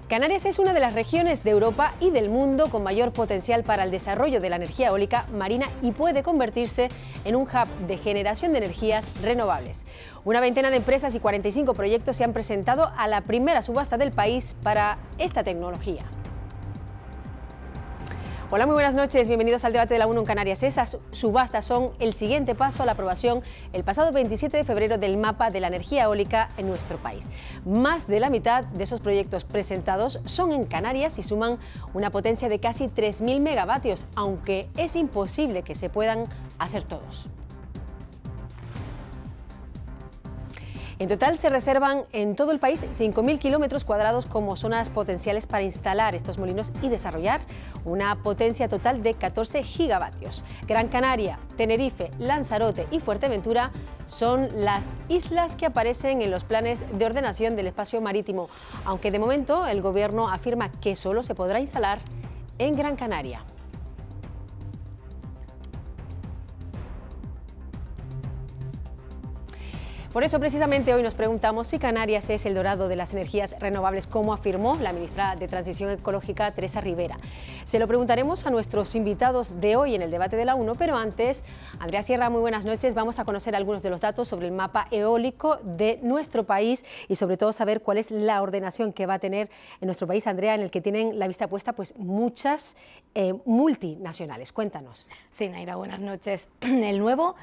Canarias es una de las regiones de Europa y del mundo con mayor potencial para el desarrollo de la energía eólica marina y puede convertirse en un hub de generación de energías renovables. Una veintena de empresas y 45 proyectos se han presentado a la primera subasta del país para esta tecnología. Hola, muy buenas noches, bienvenidos al debate de la 1 en Canarias. Esas subastas son el siguiente paso a la aprobación el pasado 27 de febrero del mapa de la energía eólica en nuestro país. Más de la mitad de esos proyectos presentados son en Canarias y suman una potencia de casi 3.000 megavatios, aunque es imposible que se puedan hacer todos. En total se reservan en todo el país 5.000 kilómetros cuadrados como zonas potenciales para instalar estos molinos y desarrollar una potencia total de 14 gigavatios. Gran Canaria, Tenerife, Lanzarote y Fuerteventura son las islas que aparecen en los planes de ordenación del espacio marítimo, aunque de momento el Gobierno afirma que solo se podrá instalar en Gran Canaria. Por eso, precisamente, hoy nos preguntamos si Canarias es el dorado de las energías renovables, como afirmó la ministra de Transición Ecológica, Teresa Rivera. Se lo preguntaremos a nuestros invitados de hoy en el debate de la 1, pero antes, Andrea Sierra, muy buenas noches. Vamos a conocer algunos de los datos sobre el mapa eólico de nuestro país y sobre todo saber cuál es la ordenación que va a tener en nuestro país, Andrea, en el que tienen la vista puesta pues muchas multinacionales. Cuéntanos. Sí, Naira, buenas noches. El nuevo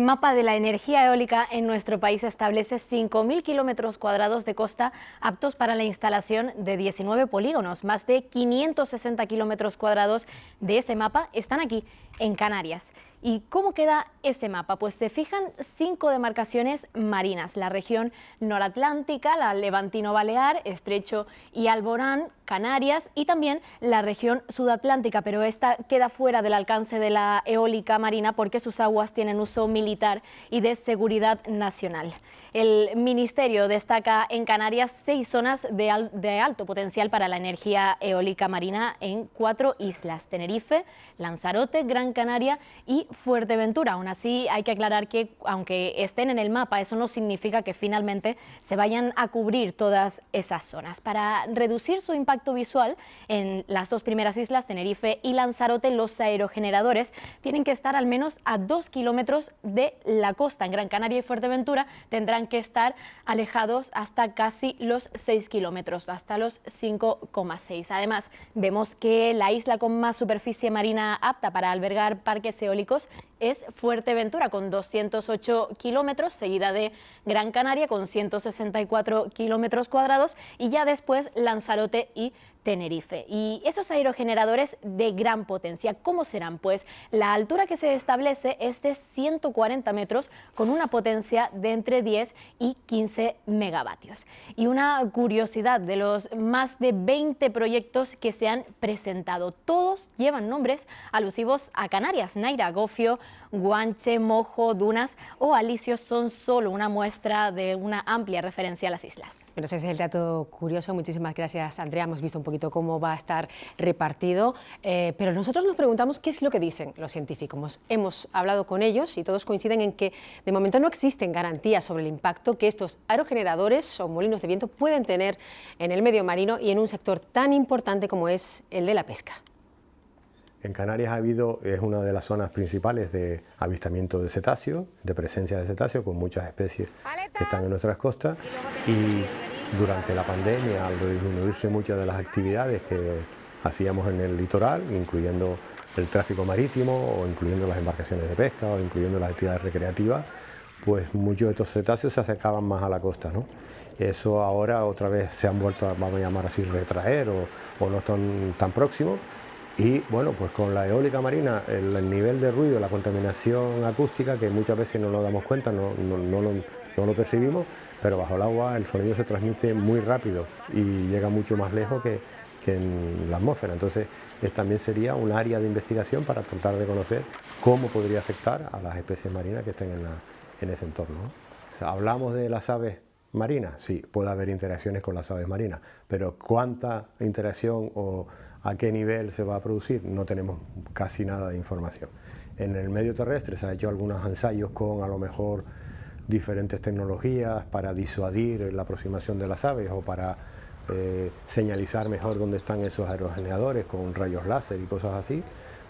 mapa de la energía eólica en nuestro país establece 5.000 kilómetros cuadrados de costa aptos para la instalación de 19 polígonos. Más de 560 kilómetros cuadrados de ese mapa están aquí, en Canarias. ¿Y cómo queda ese mapa? Pues se fijan 5 demarcaciones marinas: la región noratlántica, la Levantino-Balear, Estrecho y Alborán, Canarias, y también la región sudatlántica, pero esta queda fuera del alcance de la eólica marina porque sus aguas tienen uso militar y de seguridad nacional. El Ministerio destaca en Canarias 6 zonas de alto potencial para la energía eólica marina en 4 islas: Tenerife, Lanzarote, Gran Canaria y Fuerteventura. Aún así, hay que aclarar que, aunque estén en el mapa, eso no significa que finalmente se vayan a cubrir todas esas zonas. Para reducir su impacto visual en las 2 primeras islas, Tenerife y Lanzarote, los aerogeneradores tienen que estar al menos a 2 kilómetros de la costa. En Gran Canaria y Fuerteventura tendrán que estar alejados hasta casi los 6 kilómetros, hasta los 5,6. Además, vemos que la isla con más superficie marina apta para albergar parques eólicos es Fuerteventura, con 208 kilómetros, seguida de Gran Canaria con 164 kilómetros cuadrados y ya después Lanzarote y Tenerife. Y esos aerogeneradores de gran potencia, ¿cómo serán? Pues la altura que se establece es de 140 metros con una potencia de entre 10 y 15 megavatios. Y una curiosidad de los más de 20 proyectos que se han presentado, todos llevan nombres alusivos a Canarias. Naira, Gofio, Guanche, Mojo, Dunas o Alicio son solo una muestra de una amplia referencia a las islas. Bueno, ese es el dato curioso. Muchísimas gracias, Andrea. Hemos visto un poquito cómo va a estar repartido, pero nosotros nos preguntamos qué es lo que dicen los científicos. Hemos hablado con ellos y todos coinciden en que de momento no existen garantías sobre el impacto que estos aerogeneradores o molinos de viento pueden tener en el medio marino y en un sector tan importante como es el de la pesca. En Canarias es una de las zonas principales de avistamiento de cetáceos, de presencia de cetáceos, con muchas especies que están en nuestras costas, y durante la pandemia, al disminuirse muchas de las actividades que hacíamos en el litoral, incluyendo el tráfico marítimo o incluyendo las embarcaciones de pesca o incluyendo las actividades recreativas, pues muchos de estos cetáceos se acercaban más a la costa, ¿no? Eso ahora otra vez se han vuelto, vamos a llamar así, retraer o no están tan próximos. Y bueno, pues con la eólica marina, el nivel de ruido, la contaminación acústica, que muchas veces no nos damos cuenta, no lo percibimos, pero bajo el agua el sonido se transmite muy rápido y llega mucho más lejos que en la atmósfera. Entonces también sería un área de investigación para tratar de conocer cómo podría afectar a las especies marinas que estén en ese entorno, ¿no? O sea, hablamos de las aves marinas, sí, puede haber interacciones con las aves marinas, pero cuánta interacción o a qué nivel se va a producir, no tenemos casi nada de información. En el medio terrestre se han hecho algunos ensayos con a lo mejor diferentes tecnologías para disuadir la aproximación de las aves o para señalizar mejor dónde están esos aerogeneradores con rayos láser y cosas así,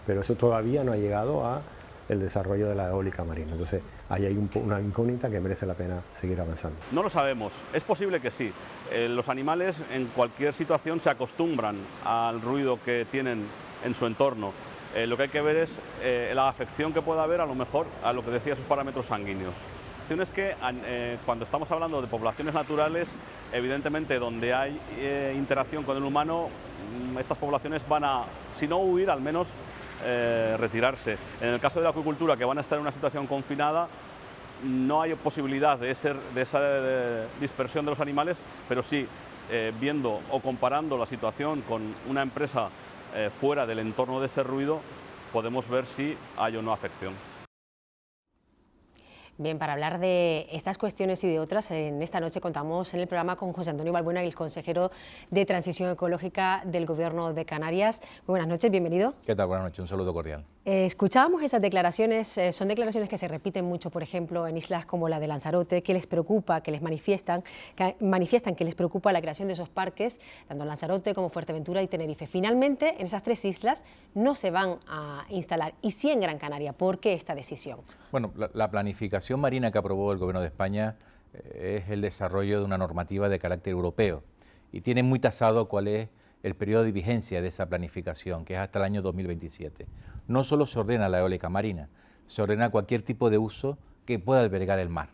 pero eso todavía no ha llegado a el desarrollo de la eólica marina. Entonces, ahí hay una incógnita que merece la pena seguir avanzando. No lo sabemos, es posible que sí. Los animales en cualquier situación se acostumbran al ruido que tienen en su entorno. Lo que hay que ver es la afección que pueda haber a lo mejor a lo que decía sus parámetros sanguíneos. Es que cuando estamos hablando de poblaciones naturales, evidentemente donde hay interacción con el humano, estas poblaciones van a, si no huir, al menos retirarse. En el caso de la acuicultura, que van a estar en una situación confinada, no hay posibilidad de esa dispersión de los animales, pero sí, viendo o comparando la situación con una empresa fuera del entorno de ese ruido, podemos ver si hay o no afección. Bien, para hablar de estas cuestiones y de otras, en esta noche contamos en el programa con José Antonio Balbuena, el consejero de Transición Ecológica del Gobierno de Canarias. Muy buenas noches, bienvenido. ¿Qué tal? Buenas noches, un saludo cordial. Escuchábamos esas declaraciones, son declaraciones que se repiten mucho, por ejemplo, en islas como la de Lanzarote, que les preocupa, que manifiestan que les preocupa la creación de esos parques, tanto en Lanzarote como Fuerteventura y Tenerife. Finalmente, en esas tres islas no se van a instalar, y sí en Gran Canaria. ¿Por qué esta decisión? Bueno, la planificación marina que aprobó el Gobierno de España es el desarrollo de una normativa de carácter europeo y tiene muy tasado cuál es el periodo de vigencia de esa planificación, que es hasta el año 2027. No solo se ordena la eólica marina, se ordena cualquier tipo de uso que pueda albergar el mar,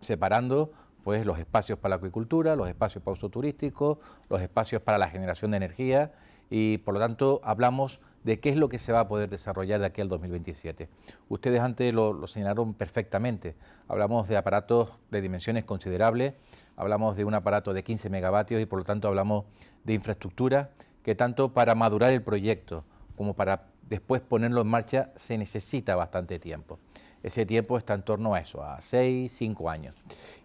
separando pues los espacios para la acuicultura, los espacios para uso turístico, los espacios para la generación de energía, y por lo tanto hablamos de qué es lo que se va a poder desarrollar de aquí al 2027. Ustedes antes lo señalaron perfectamente. Hablamos de aparatos de dimensiones considerables, hablamos de un aparato de 15 megavatios y por lo tanto hablamos de infraestructura que tanto para madurar el proyecto como para después ponerlo en marcha se necesita bastante tiempo. Ese tiempo está en torno a eso, a 6, 5 años.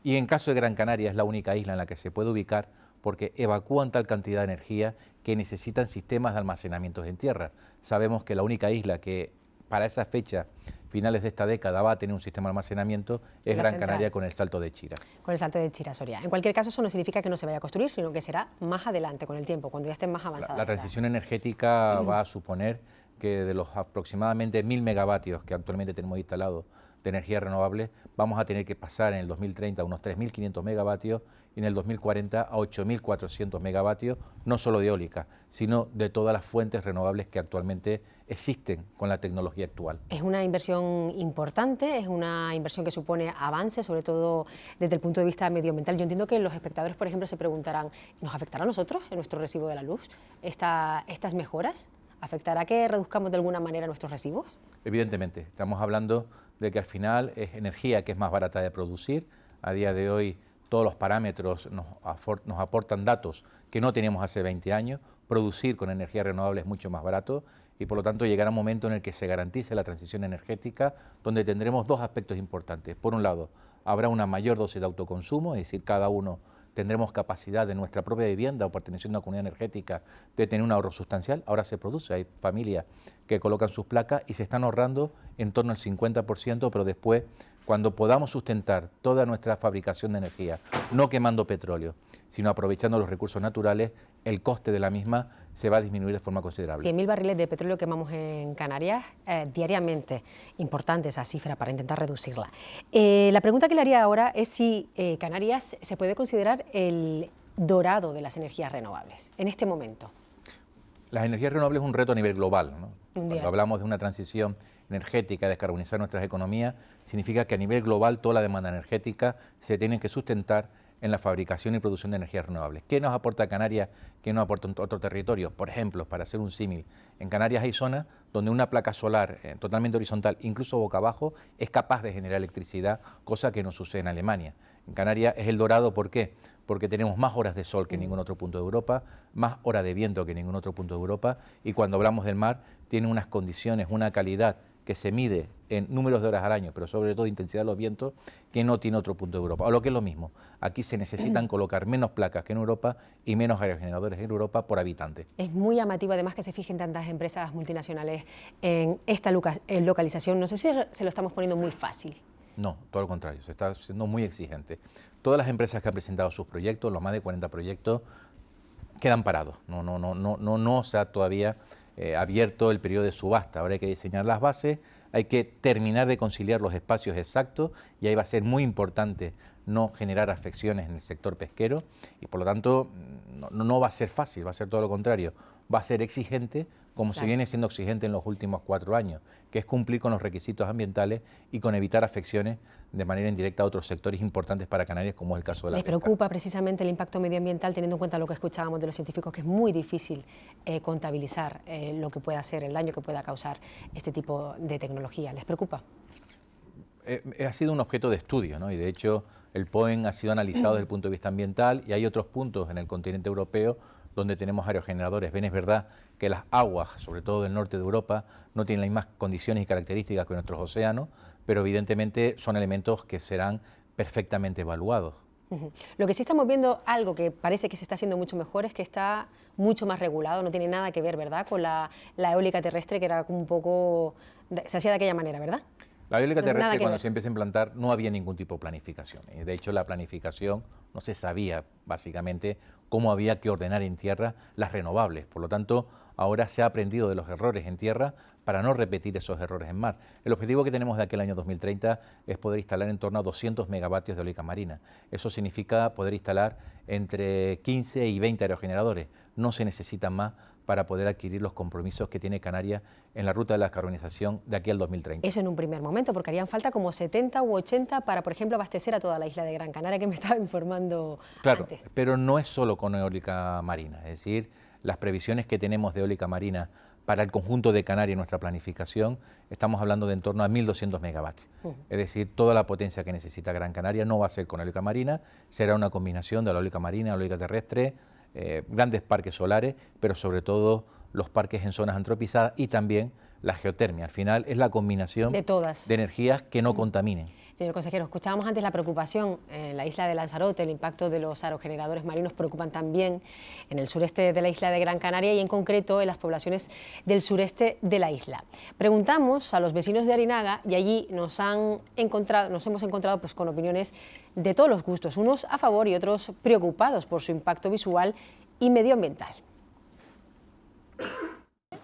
Y en caso de Gran Canaria es la única isla en la que se puede ubicar porque evacúan tal cantidad de energía que necesitan sistemas de almacenamiento en tierra. Sabemos que la única isla que para esa fecha, finales de esta década, va a tener un sistema de almacenamiento es Gran Canaria con el Salto de Chira. Con el Salto de Chira, Soria. En cualquier caso, eso no significa que no se vaya a construir, sino que será más adelante, con el tiempo, cuando ya estén más avanzadas. La transición energética va a suponer que de los aproximadamente 1.000 megavatios que actualmente tenemos instalados de energía renovable, vamos a tener que pasar en el 2030 a unos 3.500 megavatios y en el 2040 a 8.400 megavatios, no solo de eólica, sino de todas las fuentes renovables que actualmente existen con la tecnología actual. Es una inversión importante, es una inversión que supone avance, sobre todo desde el punto de vista medioambiental. Yo entiendo que los espectadores, por ejemplo, se preguntarán, ¿nos afectará a nosotros en nuestro recibo de la luz estas mejoras? ¿Afectará que reduzcamos de alguna manera nuestros recibos? Evidentemente, estamos hablando de que al final es energía que es más barata de producir. A día de hoy todos los parámetros nos aportan datos que no teníamos hace 20 años. Producir con energía renovable es mucho más barato y por lo tanto llegará un momento en el que se garantice la transición energética, donde tendremos dos aspectos importantes. Por un lado, habrá una mayor dosis de autoconsumo, es decir, cada uno tendremos capacidad de nuestra propia vivienda o perteneciendo a una comunidad energética de tener un ahorro sustancial. Ahora se produce, hay familias que colocan sus placas y se están ahorrando en torno al 50%, pero después, cuando podamos sustentar toda nuestra fabricación de energía, no quemando petróleo, sino aprovechando los recursos naturales, el coste de la misma se va a disminuir de forma considerable. 100.000 barriles de petróleo quemamos en Canarias diariamente. Importante esa cifra para intentar reducirla. La pregunta que le haría ahora es si Canarias se puede considerar el dorado de las energías renovables en este momento. Las energías renovables es un reto a nivel global, ¿no? Cuando hablamos de una transición energética, descarbonizar nuestras economías, significa que a nivel global toda la demanda energética se tiene que sustentar en la fabricación y producción de energías renovables. ¿Qué nos aporta Canarias? ¿Qué nos aporta otro territorio? Por ejemplo, para hacer un símil, en Canarias hay zonas donde una placa solar totalmente horizontal, incluso boca abajo, es capaz de generar electricidad, cosa que no sucede en Alemania. En Canarias es el dorado, ¿por qué? Porque tenemos más horas de sol que en ningún otro punto de Europa, más horas de viento que en ningún otro punto de Europa, y cuando hablamos del mar, tiene unas condiciones, una calidad que se mide en números de horas al año, pero sobre todo intensidad de los vientos, que no tiene otro punto de Europa. O lo que es lo mismo, aquí se necesitan colocar menos placas que en Europa y menos aerogeneradores en Europa por habitante. Es muy llamativo además que se fijen tantas empresas multinacionales en esta localización. No sé si se lo estamos poniendo muy fácil. No, todo lo contrario, se está siendo muy exigente. Todas las empresas que han presentado sus proyectos, los más de 40 proyectos, quedan parados. No se ha todavía abierto el periodo de subasta. Ahora hay que diseñar las bases, hay que terminar de conciliar los espacios exactos y ahí va a ser muy importante no generar afecciones en el sector pesquero y por lo tanto no va a ser fácil, va a ser todo lo contrario, va a ser exigente como se viene siendo exigente en los últimos 4 años, que es cumplir con los requisitos ambientales y con evitar afecciones de manera indirecta a otros sectores importantes para Canarias, como es el caso de la pesca. ¿Les preocupa precisamente el impacto medioambiental, teniendo en cuenta lo que escuchábamos de los científicos, que es muy difícil contabilizar lo que pueda ser, el daño que pueda causar este tipo de tecnología? ¿Les preocupa? Ha sido un objeto de estudio, ¿no? Y de hecho el POEN ha sido analizado desde el punto de vista ambiental y hay otros puntos en el continente europeo donde tenemos aerogeneradores. Bien, es verdad que las aguas, sobre todo del norte de Europa, no tienen las mismas condiciones y características que nuestros océanos, pero evidentemente son elementos que serán perfectamente evaluados. Lo que sí estamos viendo, algo que parece que se está haciendo mucho mejor, es que está mucho más regulado, no tiene nada que ver, ¿verdad?, con la eólica terrestre, que era como un poco, se hacía de aquella manera, ¿verdad? La eólica terrestre, cuando se empieza a implantar, no había ningún tipo de planificación. De hecho, la planificación no se sabía, básicamente, cómo había que ordenar en tierra las renovables. Por lo tanto, ahora se ha aprendido de los errores en tierra para no repetir esos errores en mar. El objetivo que tenemos de aquel año 2030 es poder instalar en torno a 200 megavatios de eólica marina. Eso significa poder instalar entre 15 y 20 aerogeneradores. No se necesitan más para poder adquirir los compromisos que tiene Canarias en la ruta de la descarbonización de aquí al 2030. Eso en un primer momento, porque harían falta como 70 u 80 para, por ejemplo, abastecer a toda la isla de Gran Canaria, que me estaba informando antes. Claro, pero no es solo con eólica marina, es decir, las previsiones que tenemos de eólica marina para el conjunto de Canarias en nuestra planificación, estamos hablando de en torno a 1.200 megavatios. Es decir, toda la potencia que necesita Gran Canaria no va a ser con eólica marina, será una combinación de la eólica marina, eólica terrestre, grandes parques solares, pero sobre todo los parques en zonas antropizadas y también la geotermia. Al final es la combinación de todas, de energías que no contaminen. Señor consejero, escuchábamos antes la preocupación en la isla de Lanzarote, el impacto de los aerogeneradores marinos preocupan también en el sureste de la isla de Gran Canaria y en concreto en las poblaciones del sureste de la isla. Preguntamos a los vecinos de Arinaga y allí nos hemos encontrado pues, con opiniones de todos los gustos, unos a favor y otros preocupados por su impacto visual y medioambiental.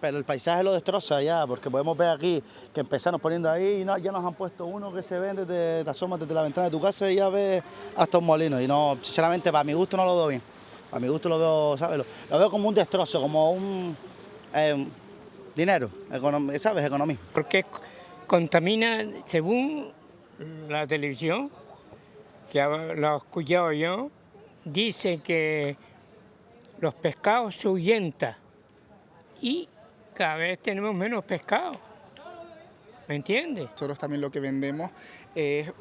Pero el paisaje lo destroza ya, porque podemos ver aquí que empezamos poniendo ahí y ya nos han puesto uno que se ve te asomas desde la ventana de tu casa y ya ves hasta un molino. Y no, sinceramente, para mi gusto no lo veo bien. Para mi gusto lo veo, ¿sabes? Lo veo como un destrozo, como un dinero, ¿sabes? Economía. Porque contamina, según la televisión, que lo he escuchado yo, dice que los pescados se ahuyentan y cada vez tenemos menos pescado, ¿me entiendes? Nosotros también lo que vendemos es,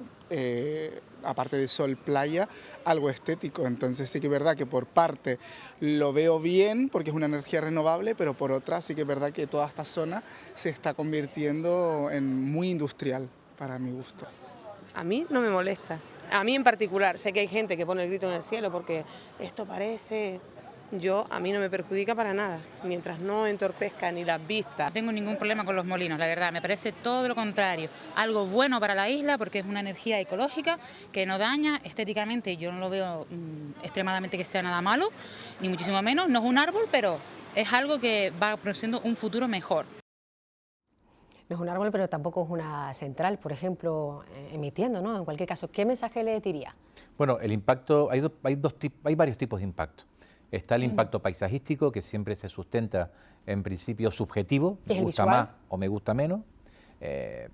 aparte de sol, playa, algo estético. Entonces sí que es verdad que por parte lo veo bien porque es una energía renovable, pero por otra sí que es verdad que toda esta zona se está convirtiendo en muy industrial para mi gusto. A mí no me molesta, a mí en particular. Sé que hay gente que pone el grito en el cielo porque esto parece... A mí no me perjudica para nada, mientras no entorpezca ni las vistas. No tengo ningún problema con los molinos, la verdad, me parece todo lo contrario. Algo bueno para la isla porque es una energía ecológica que no daña estéticamente. Yo no lo veo extremadamente que sea nada malo, ni muchísimo menos. No es un árbol, pero es algo que va produciendo un futuro mejor. No es un árbol, pero tampoco es una central, por ejemplo, emitiendo, ¿no? En cualquier caso, ¿qué mensaje le diría? Bueno, el impacto, hay varios tipos de impacto. Está el impacto paisajístico, que siempre se sustenta en principio subjetivo, me gusta más o me gusta menos,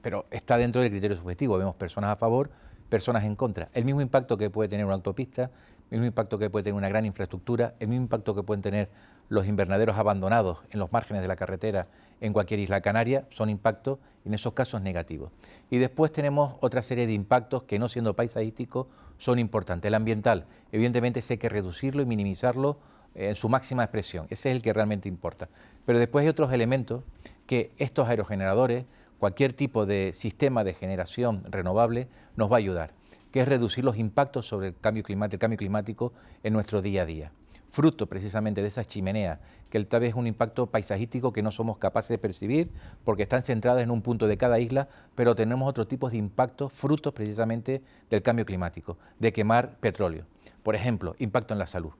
pero está dentro del criterio subjetivo. Vemos personas a favor, personas en contra. El mismo impacto que puede tener una autopista, el mismo impacto que puede tener una gran infraestructura, el mismo impacto que pueden tener los invernaderos abandonados en los márgenes de la carretera en cualquier isla canaria, son impactos, en esos casos, negativos. Y después tenemos otra serie de impactos que, no siendo paisajísticos, son importantes. El ambiental, evidentemente, hay que reducirlo y minimizarlo en su máxima expresión. Ese es el que realmente importa. Pero después hay otros elementos que estos aerogeneradores, cualquier tipo de sistema de generación renovable, nos va a ayudar, que es reducir los impactos sobre el cambio climático en nuestro día a día. Fruto precisamente de esas chimeneas, que tal vez es un impacto paisajístico que no somos capaces de percibir porque están centradas en un punto de cada isla, pero tenemos otros tipos de impactos frutos precisamente del cambio climático, de quemar petróleo. Por ejemplo, impacto en la salud.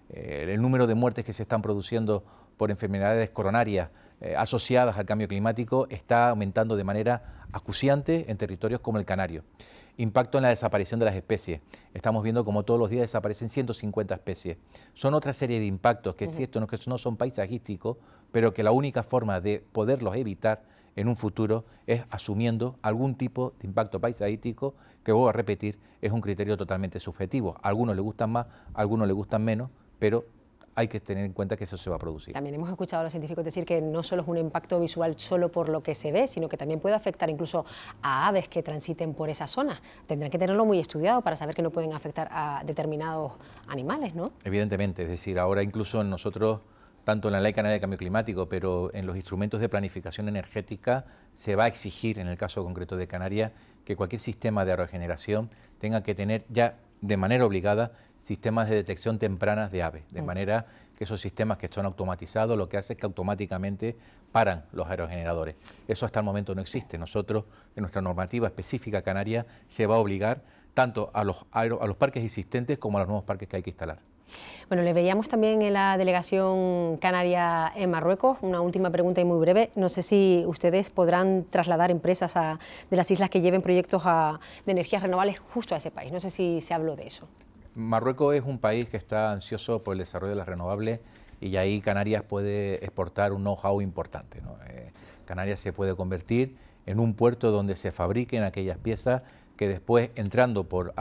El número de muertes que se están produciendo por enfermedades coronarias asociadas al cambio climático está aumentando de manera acuciante en territorios como el Canario. Impacto en la desaparición de las especies. Estamos viendo como todos los días desaparecen 150 especies. Son otra serie de impactos que existen, que no son paisajísticos, pero que la única forma de poderlos evitar en un futuro es asumiendo algún tipo de impacto paisajístico, que vuelvo a repetir, es un criterio totalmente subjetivo. A algunos les gustan más, a algunos les gustan menos, pero hay que tener en cuenta que eso se va a producir. También hemos escuchado a los científicos decir que no solo es un impacto visual solo por lo que se ve, sino que también puede afectar incluso a aves que transiten por esa zona. Tendrán que tenerlo muy estudiado para saber que no pueden afectar a determinados animales, ¿no? Evidentemente, es decir, ahora incluso nosotros, tanto en la Ley Canaria de Cambio Climático, pero en los instrumentos de planificación energética, se va a exigir, en el caso concreto de Canarias, que cualquier sistema de aerogeneración tenga que tener ya de manera obligada sistemas de detección tempranas de aves, de manera que esos sistemas que son automatizados lo que hace es que automáticamente paran los aerogeneradores. Eso hasta el momento no existe. Nosotros, en nuestra normativa específica canaria, se va a obligar tanto a los parques existentes como a los nuevos parques que hay que instalar. Bueno, le veíamos también en la delegación canaria en Marruecos. Una última pregunta y muy breve. No sé si ustedes podrán trasladar empresas de las islas que lleven proyectos de energías renovables justo a ese país. No sé si se habló de eso. Marruecos es un país que está ansioso por el desarrollo de las renovables y ahí Canarias puede exportar un know-how importante, ¿no? Canarias se puede convertir en un puerto donde se fabriquen aquellas piezas que después, entrando por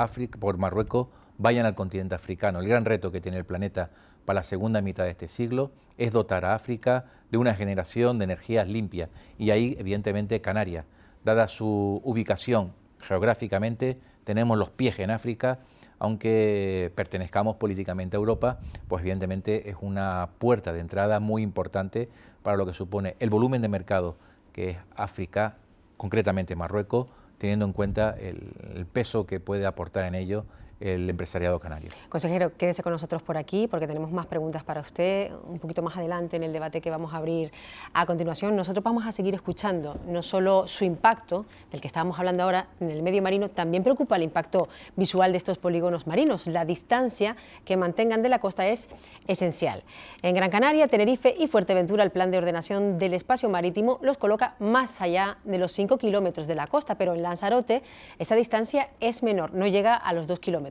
Marruecos, vayan al continente africano. El gran reto que tiene el planeta para la segunda mitad de este siglo es dotar a África de una generación de energías limpias y ahí, evidentemente, Canarias, dada su ubicación geográficamente, tenemos los pies en África. Aunque pertenezcamos políticamente a Europa, pues evidentemente es una puerta de entrada muy importante para lo que supone el volumen de mercado que es África, concretamente Marruecos, teniendo en cuenta el peso que puede aportar en ello el empresariado canario. Consejero, quédese con nosotros por aquí porque tenemos más preguntas para usted un poquito más adelante en el debate que vamos a abrir a continuación. Nosotros vamos a seguir escuchando no solo su impacto, del que estábamos hablando ahora en el medio marino, también preocupa el impacto visual de estos polígonos marinos. La distancia que mantengan de la costa es esencial. En Gran Canaria, Tenerife y Fuerteventura, el plan de ordenación del espacio marítimo los coloca más allá de los 5 kilómetros de la costa, pero en Lanzarote esa distancia es menor, no llega a los 2 kilómetros.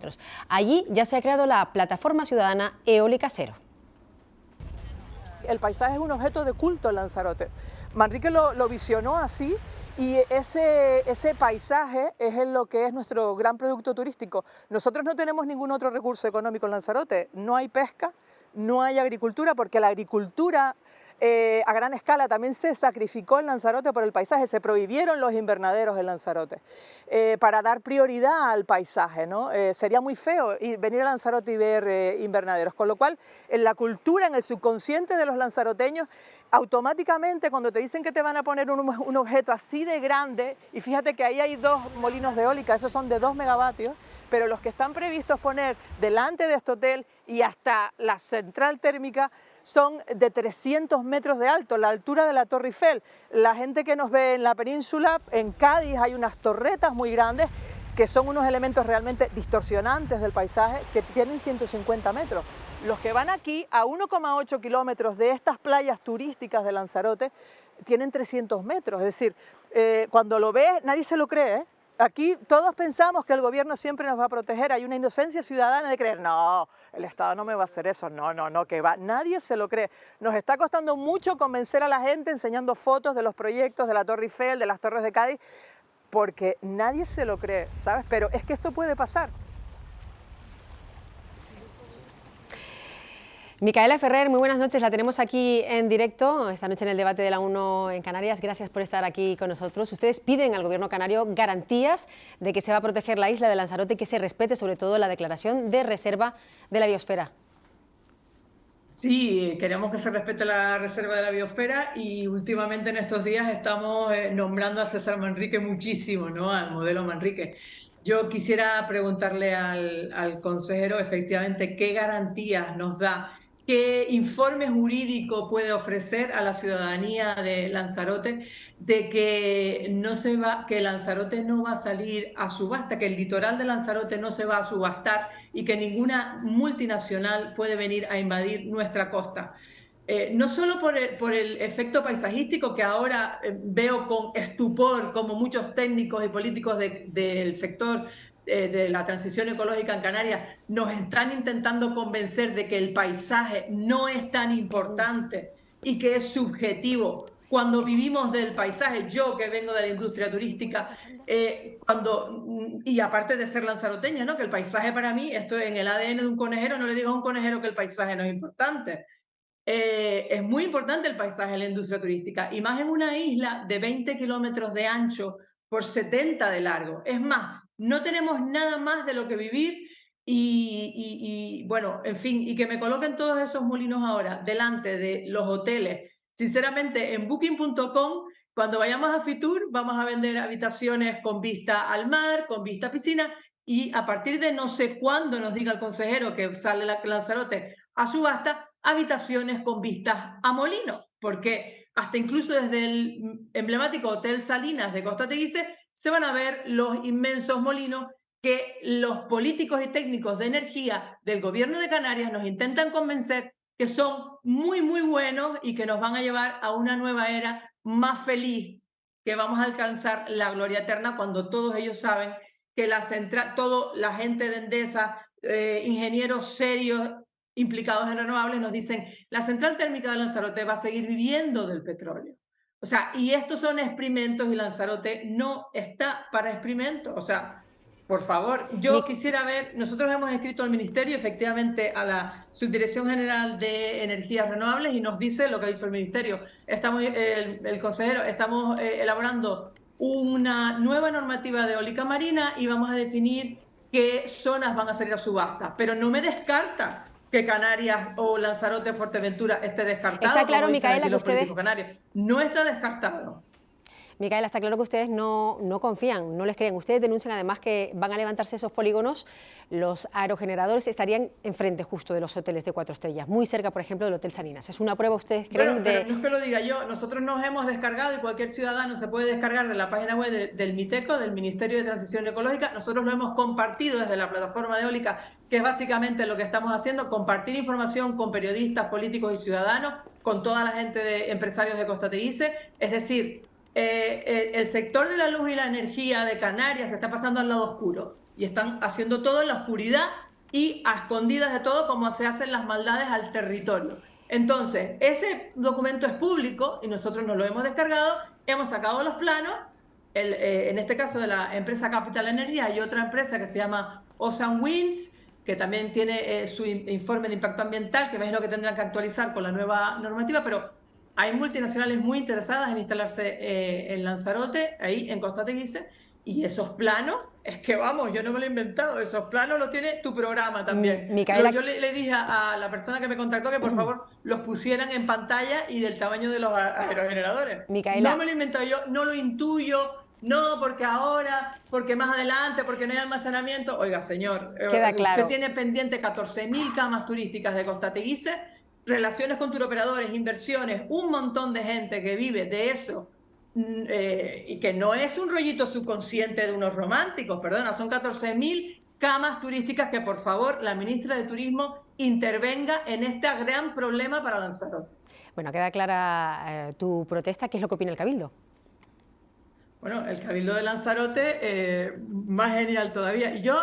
Allí ya se ha creado la plataforma ciudadana Eólica Cero. El paisaje es un objeto de culto en Lanzarote. Manrique lo visionó así y ese paisaje es lo que es nuestro gran producto turístico. Nosotros no tenemos ningún otro recurso económico en Lanzarote. No hay pesca, no hay agricultura, porque la agricultura a gran escala también se sacrificó en Lanzarote por el paisaje, se prohibieron los invernaderos en Lanzarote para dar prioridad al paisaje, ¿no? Sería muy feo venir a Lanzarote y ver invernaderos, con lo cual en la cultura, en el subconsciente de los lanzaroteños, automáticamente cuando te dicen que te van a poner un objeto así de grande, y fíjate que ahí hay 2 molinos de eólica, esos son de 2 megavatios, pero los que están previstos poner delante de este hotel y hasta la central térmica son de 300 metros de alto, la altura de la Torre Eiffel. La gente que nos ve en la península, en Cádiz hay unas torretas muy grandes que son unos elementos realmente distorsionantes del paisaje que tienen 150 metros. Los que van aquí a 1,8 kilómetros de estas playas turísticas de Lanzarote tienen 300 metros, es decir, cuando lo ves nadie se lo cree, ¿eh? Aquí todos pensamos que el gobierno siempre nos va a proteger, hay una inocencia ciudadana de creer, no, el Estado no me va a hacer eso, no, que va, nadie se lo cree. Nos está costando mucho convencer a la gente enseñando fotos de los proyectos de la Torre Eiffel, de las Torres de Cádiz, porque nadie se lo cree, ¿sabes? Pero es que esto puede pasar. Micaela Ferrer, muy buenas noches, la tenemos aquí en directo, esta noche en el debate de la 1 en Canarias. Gracias por estar aquí con nosotros. Ustedes piden al gobierno canario garantías de que se va a proteger la isla de Lanzarote y que se respete sobre todo la declaración de reserva de la biosfera. Sí, queremos que se respete la reserva de la biosfera y últimamente en estos días estamos nombrando a César Manrique muchísimo, ¿no? Al modelo Manrique. Yo quisiera preguntarle al consejero efectivamente qué garantías nos da qué informe jurídico puede ofrecer a la ciudadanía de Lanzarote de que Lanzarote no va a salir a subasta, que el litoral de Lanzarote no se va a subastar y que ninguna multinacional puede venir a invadir nuestra costa? No solo por el efecto paisajístico, que ahora veo con estupor como muchos técnicos y políticos del sector de la transición ecológica en Canarias nos están intentando convencer de que el paisaje no es tan importante y que es subjetivo. Cuando vivimos del paisaje, yo que vengo de la industria turística, y aparte de ser lanzaroteña, ¿no? Que el paisaje para mí, esto en el ADN de un conejero, no le digo a un conejero que el paisaje no es importante. Es muy importante el paisaje en la industria turística, y más en una isla de 20 kilómetros de ancho por 70 de largo. Es más, no tenemos nada más de lo que vivir bueno, en fin, y que me coloquen todos esos molinos ahora delante de los hoteles. Sinceramente, en Booking.com, cuando vayamos a Fitur, vamos a vender habitaciones con vista al mar, con vista a piscina, y a partir de no sé cuándo nos diga el consejero que sale Lanzarote a subasta, habitaciones con vistas a molinos, porque hasta incluso desde el emblemático Hotel Salinas de Costa Teguise se van a ver los inmensos molinos que los políticos y técnicos de energía del gobierno de Canarias nos intentan convencer que son muy, muy buenos y que nos van a llevar a una nueva era más feliz, que vamos a alcanzar la gloria eterna, cuando todos ellos saben que la gente de Endesa, ingenieros serios implicados en renovables, nos dicen la central térmica de Lanzarote va a seguir viviendo del petróleo. O sea, y estos son experimentos y Lanzarote no está para experimentos. O sea, por favor, yo quisiera ver, nosotros hemos escrito al Ministerio, efectivamente, a la Subdirección General de Energías Renovables, y nos dice lo que ha dicho el Ministerio. El consejero, estamos elaborando una nueva normativa de eólica marina y vamos a definir qué zonas van a salir a subasta. Pero no me descarta que Canarias o Lanzarote, Fuerteventura esté descartado. Está claro, Micaela, que ustedes... No está descartado. Micaela, está claro que ustedes no confían, no les creen. Ustedes denuncian además que van a levantarse esos polígonos, los aerogeneradores estarían enfrente justo de los hoteles de 4 estrellas, muy cerca, por ejemplo, del Hotel Salinas. ¿Es una prueba, ustedes creen? Pero no es que lo diga yo, nosotros nos hemos descargado, y cualquier ciudadano se puede descargar de la página web del MITECO, del Ministerio de Transición Ecológica. Nosotros lo hemos compartido desde la plataforma de eólica, que es básicamente lo que estamos haciendo, compartir información con periodistas, políticos y ciudadanos, con toda la gente de empresarios de Costa Teguise. Es decir, el sector de la luz y la energía de Canarias se está pasando al lado oscuro y están haciendo todo en la oscuridad y a escondidas de todo, como se hacen las maldades al territorio. Entonces, ese documento es público y nosotros nos lo hemos descargado, hemos sacado los planos, en este caso de la empresa Capital Energía, y otra empresa que se llama Ocean Winds, que también tiene su informe de impacto ambiental, que imagino que tendrán que actualizar con la nueva normativa, pero hay multinacionales muy interesadas en instalarse en Lanzarote, ahí en Costa Teguise, y esos planos, es que vamos, yo no me lo he inventado, esos planos los tiene tu programa también. Micaela... Yo le dije a la persona que me contactó que por favor los pusieran en pantalla y del tamaño de los aerogeneradores. Micaela... No me lo he inventado yo, no lo intuyo, no porque ahora, porque más adelante, porque no hay almacenamiento. Oiga, señor, queda claro. Usted tiene pendiente 14.000 camas turísticas de Costa Teguise, relaciones con turoperadores, inversiones, un montón de gente que vive de eso, y que no es un rollito subconsciente de unos románticos, perdona, son 14.000 camas turísticas, que por favor la ministra de Turismo intervenga en este gran problema para Lanzarote. Bueno, queda clara tu protesta. ¿Qué es lo que opina el Cabildo? Bueno, el Cabildo de Lanzarote, más genial todavía. Y yo,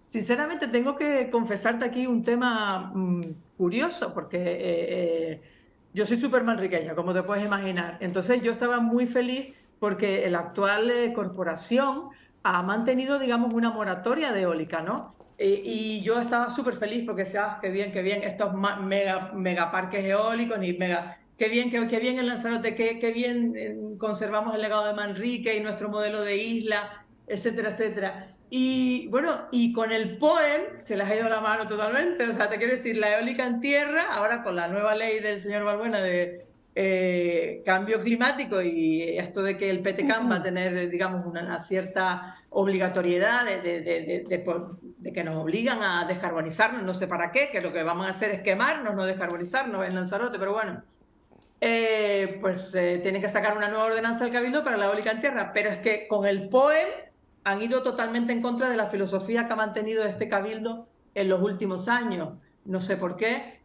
sinceramente, tengo que confesarte aquí un tema curioso, porque yo soy súper manriqueña, como te puedes imaginar. Entonces yo estaba muy feliz porque la actual corporación ha mantenido, digamos, una moratoria de eólica, ¿no? Y yo estaba súper feliz porque decía, qué bien, estos megaparques eólicos, qué bien en Lanzarote, qué bien conservamos el legado de Manrique y nuestro modelo de isla, etcétera, etcétera. Y bueno, y con el POEM se les ha ido la mano totalmente. O sea, te quiero decir, la eólica en tierra, ahora con la nueva ley del señor Balbuena de cambio climático y esto de que el PTCAM va a tener, digamos, una cierta obligatoriedad de que nos obligan a descarbonizarnos, no sé para qué, que lo que vamos a hacer es quemarnos, no descarbonizarnos en Lanzarote, pero bueno, tienen que sacar una nueva ordenanza del Cabildo para la eólica en tierra, pero es que con el POEM han ido totalmente en contra de la filosofía que ha mantenido este Cabildo en los últimos años, no sé por qué.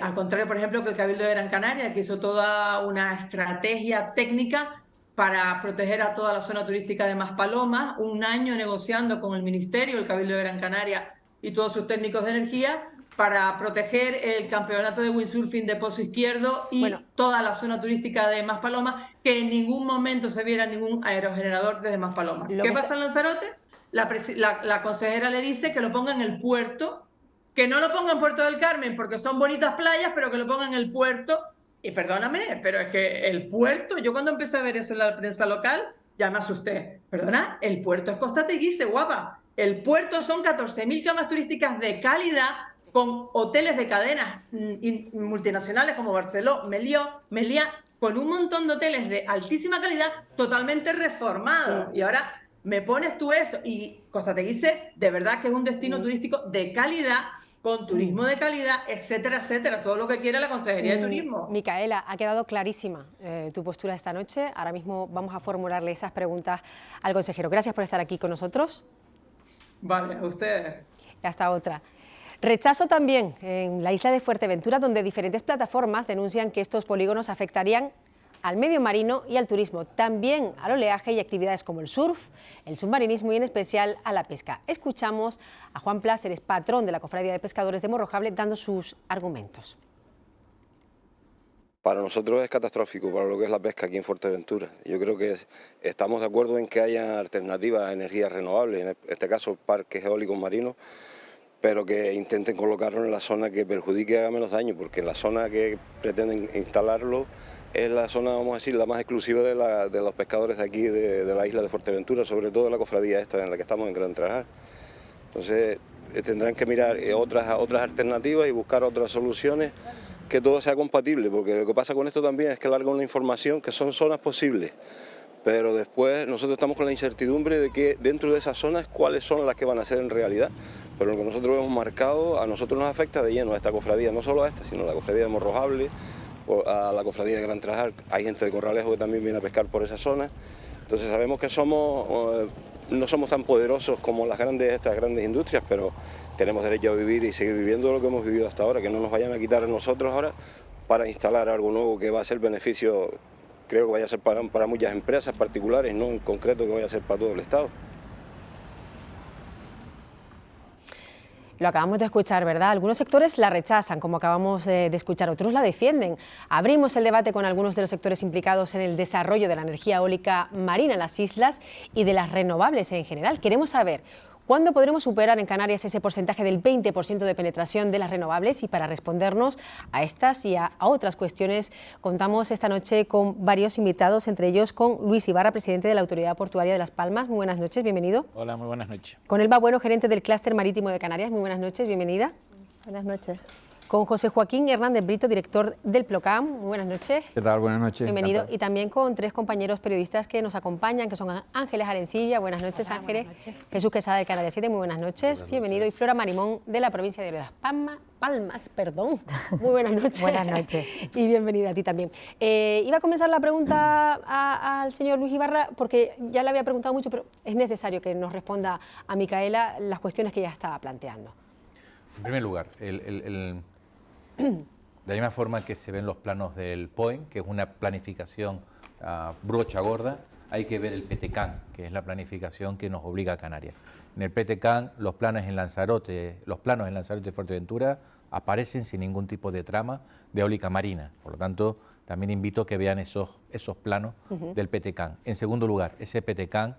Al contrario, por ejemplo, que el Cabildo de Gran Canaria, que hizo toda una estrategia técnica para proteger a toda la zona turística de Maspalomas, un año negociando con el Ministerio, el Cabildo de Gran Canaria y todos sus técnicos de energía para proteger el campeonato de windsurfing de Pozo Izquierdo y toda la zona turística de Maspalomas, que en ningún momento se viera ningún aerogenerador desde Maspalomas. ¿Qué pasa en Lanzarote? La consejera le dice que lo ponga en el puerto, que no lo ponga en Puerto del Carmen porque son bonitas playas, pero que lo ponga en el puerto. Y perdóname, pero es que el puerto, yo cuando empecé a ver eso en la prensa local, ya me asusté. Perdona, el puerto es Costa Teguise, guapa. El puerto son 14.000 camas turísticas de calidad con hoteles de cadenas multinacionales como Barceló, Meliá, con un montón de hoteles de altísima calidad totalmente reformados. Y ahora me pones tú eso. Y Costa Teguise, de verdad que es un destino turístico de calidad, con turismo de calidad, etcétera, etcétera, todo lo que quiere la Consejería de Turismo. Micaela, ha quedado clarísima tu postura esta noche. Ahora mismo vamos a formularle esas preguntas al consejero. Gracias por estar aquí con nosotros. Vale, a ustedes. Y hasta otra. Rechazo también en la isla de Fuerteventura, donde diferentes plataformas denuncian que estos polígonos afectarían al medio marino y al turismo, también al oleaje y actividades como el surf, el submarinismo y en especial a la pesca. Escuchamos a Juan Pláceres, patrón de la Cofradía de Pescadores de Morrojable, dando sus argumentos. Para nosotros es catastrófico para lo que es la pesca aquí en Fuerteventura. Yo creo que estamos de acuerdo en que haya alternativas a energías renovables, en este caso parques eólicos marinos, pero que intenten colocarlo en la zona que perjudique y haga menos daño, porque en la zona que pretenden instalarlo es la zona, vamos a decir, la más exclusiva de los pescadores de aquí, de la isla de Fuerteventura, sobre todo la cofradía esta en la que estamos en Gran Trajar. Entonces tendrán que mirar otras alternativas y buscar otras soluciones, que todo sea compatible, porque lo que pasa con esto también es que larga una información que son zonas posibles, pero después nosotros estamos con la incertidumbre de que dentro de esas zonas cuáles son las que van a ser en realidad, pero lo que nosotros hemos marcado a nosotros nos afecta de lleno a esta cofradía, no solo a esta, sino a la cofradía de Morrojable, a la cofradía de Gran Trajar. Hay gente de Corralejo que también viene a pescar por esa zona, entonces sabemos que no somos tan poderosos como estas grandes industrias, pero tenemos derecho a vivir y seguir viviendo lo que hemos vivido hasta ahora, que no nos vayan a quitar a nosotros ahora para instalar algo nuevo que va a ser beneficio, creo que vaya a ser para muchas empresas particulares, no en concreto que vaya a ser para todo el Estado. Lo acabamos de escuchar, ¿verdad? Algunos sectores la rechazan, como acabamos de escuchar, otros la defienden. Abrimos el debate con algunos de los sectores implicados en el desarrollo de la energía eólica marina en las islas y de las renovables en general. Queremos saber ¿cuándo podremos superar en Canarias ese porcentaje del 20% de penetración de las renovables? Y para respondernos a estas y a otras cuestiones, contamos esta noche con varios invitados, entre ellos con Luis Ibarra, presidente de la Autoridad Portuaria de Las Palmas. Muy buenas noches, bienvenido. Hola, muy buenas noches. Con Elba Bueno, gerente del Clúster Marítimo de Canarias. Muy buenas noches, bienvenida. Buenas noches. Con José Joaquín Hernández Brito, director del PLOCAM. Muy buenas noches. ¿Qué tal? Buenas noches. Bienvenido. Y también con tres compañeros periodistas que nos acompañan, que son Ángeles Arencilla. Buenas noches, Hola, Ángeles. buenas noches. Jesús Quesada de Canarias 7. Muy buenas noches. Bienvenido. Y Flora Marimón de la provincia de Las Palmas. Perdón. Muy buenas noches. Buenas noches. Y bienvenida a ti también. Iba a comenzar la pregunta al señor Luis Ibarra, porque ya le había preguntado mucho, pero es necesario que nos responda a Micaela las cuestiones que ella estaba planteando. En primer lugar, de la misma forma que se ven los planos del POEM, que es una planificación brocha gorda, hay que ver el PTCAM, que es la planificación que nos obliga a Canarias. En el PTCAM, los planos en Lanzarote y Fuerteventura aparecen sin ningún tipo de trama de eólica marina. Por lo tanto, también invito a que vean esos planos del PTCAM. En segundo lugar, ese PTCAM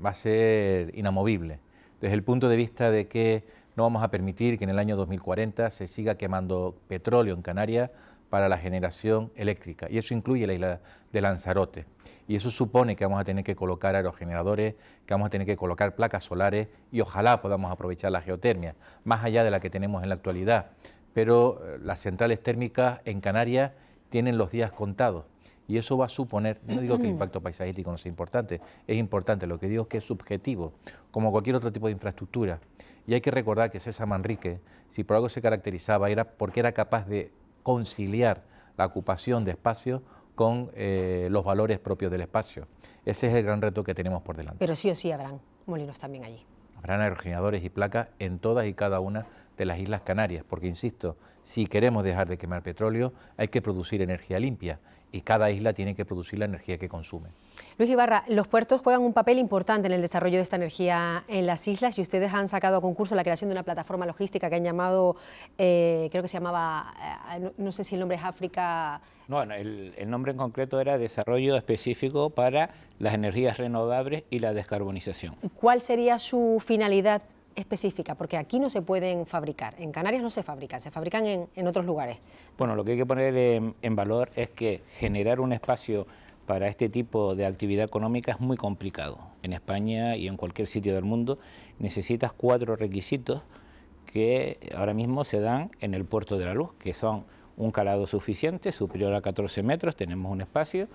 va a ser inamovible, desde el punto de vista de que no vamos a permitir que en el año 2040 se siga quemando petróleo en Canarias para la generación eléctrica, y eso incluye la isla de Lanzarote. Y eso supone que vamos a tener que colocar aerogeneradores, que vamos a tener que colocar placas solares y ojalá podamos aprovechar la geotermia, más allá de la que tenemos en la actualidad. Pero las centrales térmicas en Canarias tienen los días contados. Y eso va a suponer, no digo que el impacto paisajístico no sea importante, es importante, lo que digo es que es subjetivo, como cualquier otro tipo de infraestructura. Y hay que recordar que César Manrique, si por algo se caracterizaba, era porque era capaz de conciliar la ocupación de espacios con los valores propios del espacio. Ese es el gran reto que tenemos por delante. Pero sí o sí habrán molinos también allí. Habrán aerogeneradores y placas en todas y cada una de las Islas Canarias, porque insisto, si queremos dejar de quemar petróleo, hay que producir energía limpia y cada isla tiene que producir la energía que consume. Luis Ibarra, los puertos juegan un papel importante en el desarrollo de esta energía en las islas y ustedes han sacado a concurso la creación de una plataforma logística que han llamado, creo que se llamaba, no sé si el nombre es África... No, el nombre en concreto era Desarrollo Específico para las Energías Renovables y la Descarbonización. ¿Cuál sería su finalidad específica? Porque aquí no se pueden fabricar, en Canarias no se fabrican en otros lugares. Bueno, lo que hay que poner en valor es que generar un espacio para este tipo de actividad económica es muy complicado. En España y en cualquier sitio del mundo necesitas 4 requisitos que ahora mismo se dan en el Puerto de la Luz, que son un calado suficiente, superior a 14 metros, tenemos un espacio,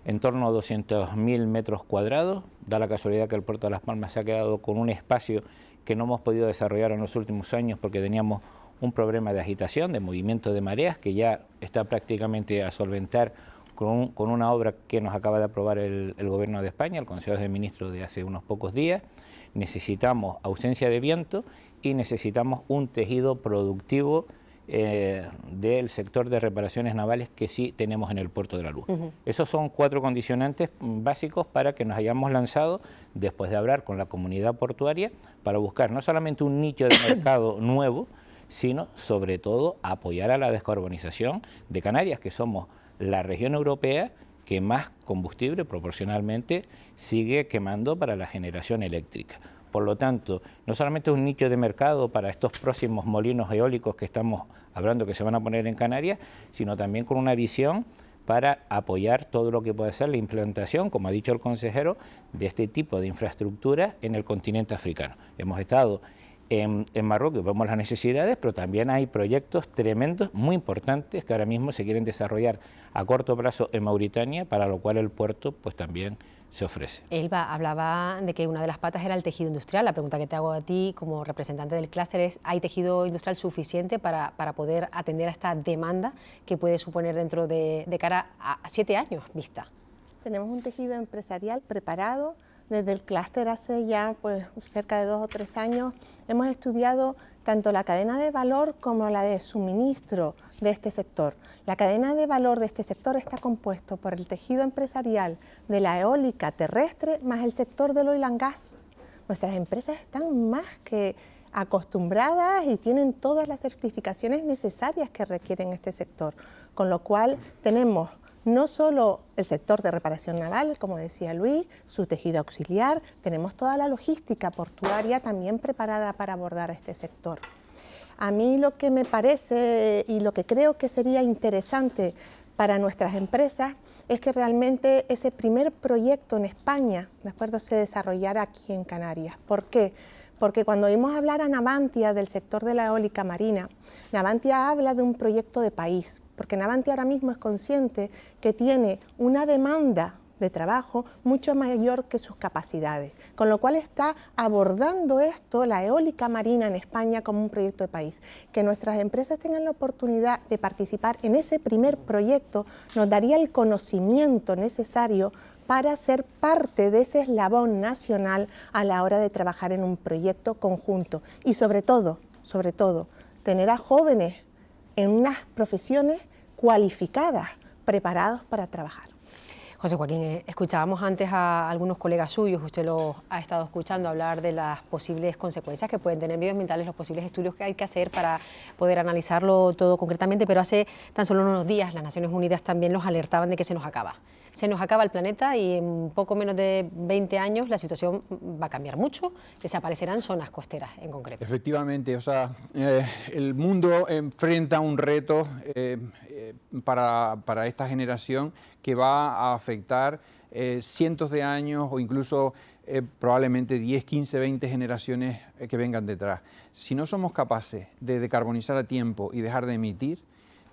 en torno a 200.000 metros cuadrados. Da la casualidad que el Puerto de Las Palmas se ha quedado con un espacio que no hemos podido desarrollar en los últimos años porque teníamos un problema de agitación, de movimiento de mareas, que ya está prácticamente a solventar con una obra que nos acaba de aprobar el Gobierno de España, el Consejo de Ministros de hace unos pocos días. Necesitamos ausencia de viento y necesitamos un tejido productivo del sector de reparaciones navales que sí tenemos en el Puerto de la Luz. Esos son 4 condicionantes básicos para que nos hayamos lanzado, después de hablar con la comunidad portuaria, para buscar no solamente un nicho de mercado nuevo, sino sobre todo apoyar a la descarbonización de Canarias, que somos la región europea que más combustible proporcionalmente sigue quemando para la generación eléctrica. Por lo tanto, no solamente es un nicho de mercado para estos próximos molinos eólicos que estamos hablando que se van a poner en Canarias, sino también con una visión para apoyar todo lo que puede ser la implantación, como ha dicho el consejero, de este tipo de infraestructuras en el continente africano. Hemos estado en Marruecos, vemos las necesidades, pero también hay proyectos tremendos, muy importantes, que ahora mismo se quieren desarrollar a corto plazo en Mauritania, para lo cual el puerto pues también se ofrece. Elba hablaba de que una de las patas era el tejido industrial. La pregunta que te hago a ti como representante del clúster es, ¿hay tejido industrial suficiente para poder atender a esta demanda que puede suponer dentro de cara a 7 años vista? Tenemos un tejido empresarial preparado. Desde el clúster hace ya pues, cerca de 2 o 3 años hemos estudiado tanto la cadena de valor como la de suministro de este sector. La cadena de valor de este sector está compuesto por el tejido empresarial de la eólica terrestre más el sector del oil and gas. Nuestras empresas están más que acostumbradas y tienen todas las certificaciones necesarias que requieren este sector, con lo cual tenemos no solo el sector de reparación naval, como decía Luis, su tejido auxiliar, tenemos toda la logística portuaria también preparada para abordar este sector. A mí lo que me parece y lo que creo que sería interesante para nuestras empresas es que realmente ese primer proyecto en España, ¿de acuerdo?, se desarrollara aquí en Canarias. ¿Por qué? Porque cuando oímos hablar a Navantia del sector de la eólica marina, Navantia habla de un proyecto de país, porque Navantia ahora mismo es consciente que tiene una demanda de trabajo mucho mayor que sus capacidades, con lo cual está abordando esto, la eólica marina en España, como un proyecto de país. Que nuestras empresas tengan la oportunidad de participar en ese primer proyecto nos daría el conocimiento necesario para ser parte de ese eslabón nacional a la hora de trabajar en un proyecto conjunto y sobre todo, tener a jóvenes en unas profesiones cualificadas, preparados para trabajar. José Joaquín, escuchábamos antes a algunos colegas suyos, usted los ha estado escuchando hablar de las posibles consecuencias que pueden tener medioambientales, los posibles estudios que hay que hacer para poder analizarlo todo concretamente, pero hace tan solo unos días las Naciones Unidas también nos alertaban de que se nos acaba. Se nos acaba el planeta y en poco menos de 20 años la situación va a cambiar mucho, desaparecerán zonas costeras en concreto. Efectivamente, o sea, el mundo enfrenta un reto para esta generación que va a afectar cientos de años o incluso probablemente 10, 15, 20 generaciones que vengan detrás. Si no somos capaces de decarbonizar a tiempo y dejar de emitir,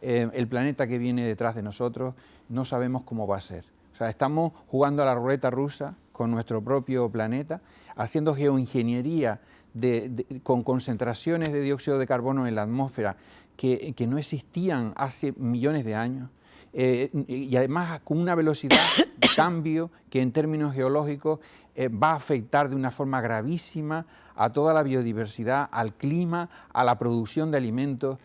el planeta que viene detrás de nosotros, no sabemos cómo va a ser. O sea, estamos jugando a la ruleta rusa con nuestro propio planeta, haciendo geoingeniería con concentraciones de dióxido de carbono en la atmósfera que no existían hace millones de años. Y además con una velocidad de cambio que en términos geológicos va a afectar de una forma gravísima a toda la biodiversidad, al clima, a la producción de alimentos,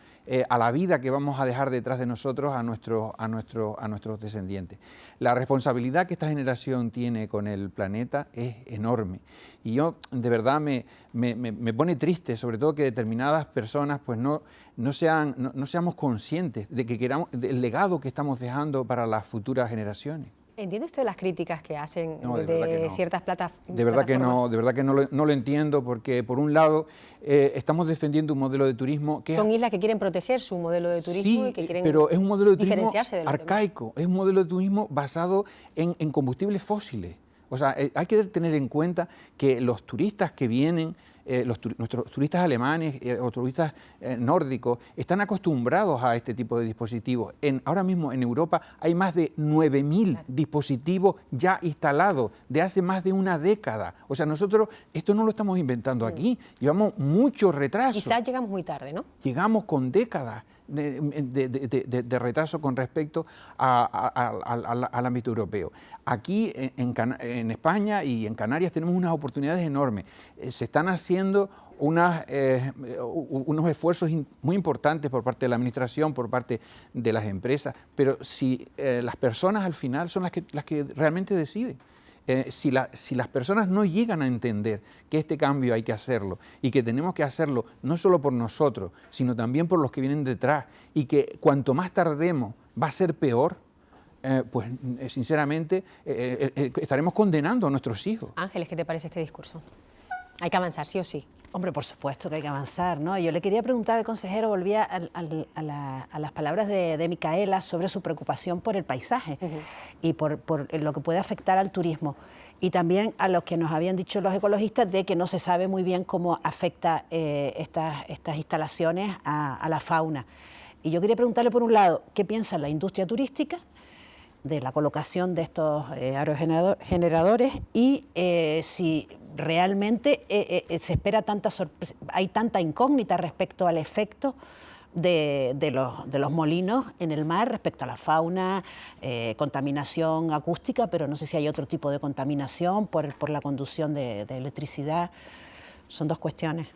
a la vida que vamos a dejar detrás de nosotros a nuestros descendientes. La responsabilidad que esta generación tiene con el planeta es enorme. Y yo, de verdad, me pone triste, sobre todo que determinadas personas pues no seamos conscientes de que del legado que estamos dejando para las futuras generaciones. ¿Entiende usted las críticas que hacen ciertas plataformas? De verdad que no lo entiendo, porque por un lado estamos defendiendo un modelo de turismo que son islas que quieren proteger su modelo de turismo, sí, y que quieren pero es un modelo de turismo diferenciarse de los arcaico, es un modelo de turismo basado en combustibles fósiles. O sea, hay que tener en cuenta que los turistas que vienen, nuestros turistas alemanes o turistas nórdicos, están acostumbrados a este tipo de dispositivos. Ahora mismo en Europa hay más de 9.000 dispositivos ya instalados de hace más de una década. O sea, nosotros esto no lo estamos inventando aquí, llevamos mucho retraso. Quizás llegamos muy tarde, ¿no? Llegamos con décadas de retraso con respecto al ámbito europeo. Aquí en España y en Canarias tenemos unas oportunidades enormes. Se están haciendo unos esfuerzos muy importantes por parte de la administración, por parte de las empresas, pero si las personas al final son las que realmente deciden. Si las personas no llegan a entender que este cambio hay que hacerlo y que tenemos que hacerlo no solo por nosotros, sino también por los que vienen detrás, y que cuanto más tardemos va a ser peor, pues sinceramente estaremos condenando a nuestros hijos. Ángeles, ¿qué te parece este discurso? Hay que avanzar, sí o sí. Hombre, por supuesto que hay que avanzar, ¿no? Yo le quería preguntar al consejero, volvía a las palabras de Micaela sobre su preocupación por el paisaje y por lo que puede afectar al turismo. Y también a lo que nos habían dicho los ecologistas de que no se sabe muy bien cómo afecta estas instalaciones a la fauna. Y yo quería preguntarle, por un lado, ¿qué piensa la industria turística de la colocación de estos aerogeneradores y si realmente se espera hay tanta incógnita respecto al efecto de los molinos en el mar respecto a la fauna, contaminación acústica, pero no sé si hay otro tipo de contaminación por la conducción de electricidad. Son dos cuestiones.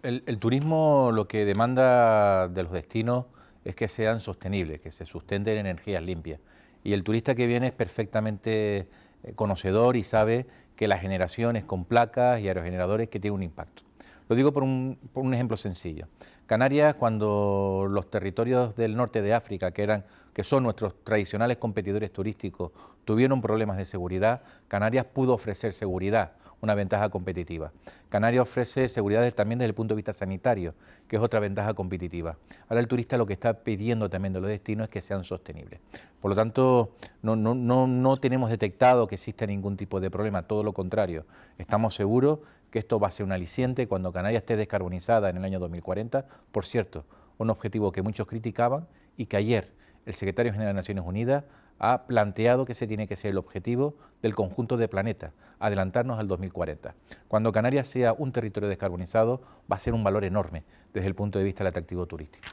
El turismo lo que demanda de los destinos es que sean sostenibles, que se sustenten en energías limpias. Y el turista que viene es perfectamente conocedor y sabe que las generaciones con placas y aerogeneradores que tienen un impacto. Lo digo por un ejemplo sencillo. Canarias, cuando los territorios del norte de África, que son nuestros tradicionales competidores turísticos, tuvieron problemas de seguridad, Canarias pudo ofrecer seguridad, una ventaja competitiva. Canarias ofrece seguridad también desde el punto de vista sanitario, que es otra ventaja competitiva. Ahora el turista lo que está pidiendo también de los destinos es que sean sostenibles. Por lo tanto, no tenemos detectado que exista ningún tipo de problema, todo lo contrario. Estamos seguros que esto va a ser un aliciente cuando Canarias esté descarbonizada en el año 2040. Por cierto, un objetivo que muchos criticaban y que ayer el secretario general de Naciones Unidas ha planteado que ese tiene que ser el objetivo del conjunto de planetas, adelantarnos al 2040. Cuando Canarias sea un territorio descarbonizado, va a ser un valor enorme desde el punto de vista del atractivo turístico.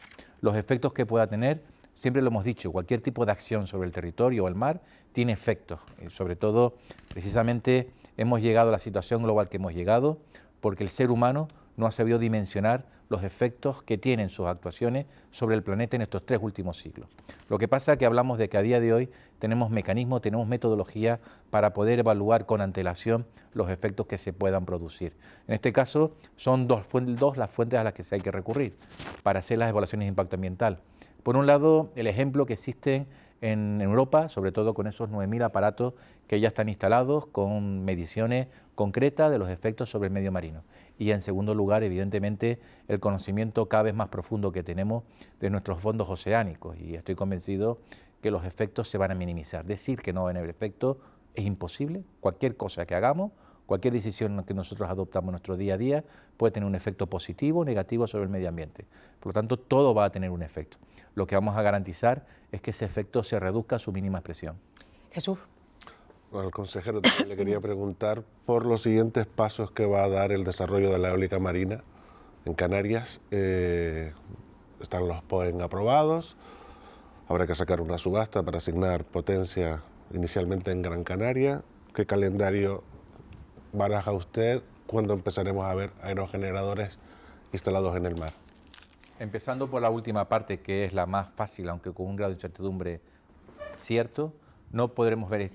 Los efectos que pueda tener, siempre lo hemos dicho, cualquier tipo de acción sobre el territorio o el mar tiene efectos. Sobre todo, precisamente, hemos llegado a la situación global que hemos llegado porque el ser humano no ha sabido dimensionar los efectos que tienen sus actuaciones sobre el planeta en estos 3 últimos siglos. Lo que pasa es que hablamos de que a día de hoy tenemos mecanismos, tenemos metodología para poder evaluar con antelación los efectos que se puedan producir. En este caso son dos las fuentes a las que se hay que recurrir para hacer las evaluaciones de impacto ambiental. Por un lado, el ejemplo que existen en Europa, sobre todo con esos 9.000 aparatos que ya están instalados con mediciones concretas de los efectos sobre el medio marino. Y en segundo lugar, evidentemente, el conocimiento cada vez más profundo que tenemos de nuestros fondos oceánicos, y estoy convencido que los efectos se van a minimizar. Decir que no van a haber efectos es imposible. Cualquier cosa que hagamos, cualquier decisión que nosotros adoptamos en nuestro día a día puede tener un efecto positivo o negativo sobre el medio ambiente. Por lo tanto, todo va a tener un efecto. Lo que vamos a garantizar es que ese efecto se reduzca a su mínima expresión. Jesús. Al consejero también le quería preguntar por los siguientes pasos que va a dar el desarrollo de la eólica marina en Canarias. Están los POEN aprobados, habrá que sacar una subasta para asignar potencia inicialmente en Gran Canaria. ¿Qué calendario baraja usted? ¿Cuándo empezaremos a ver aerogeneradores instalados en el mar? Empezando por la última parte, que es la más fácil, aunque con un grado de incertidumbre cierto, no podremos ver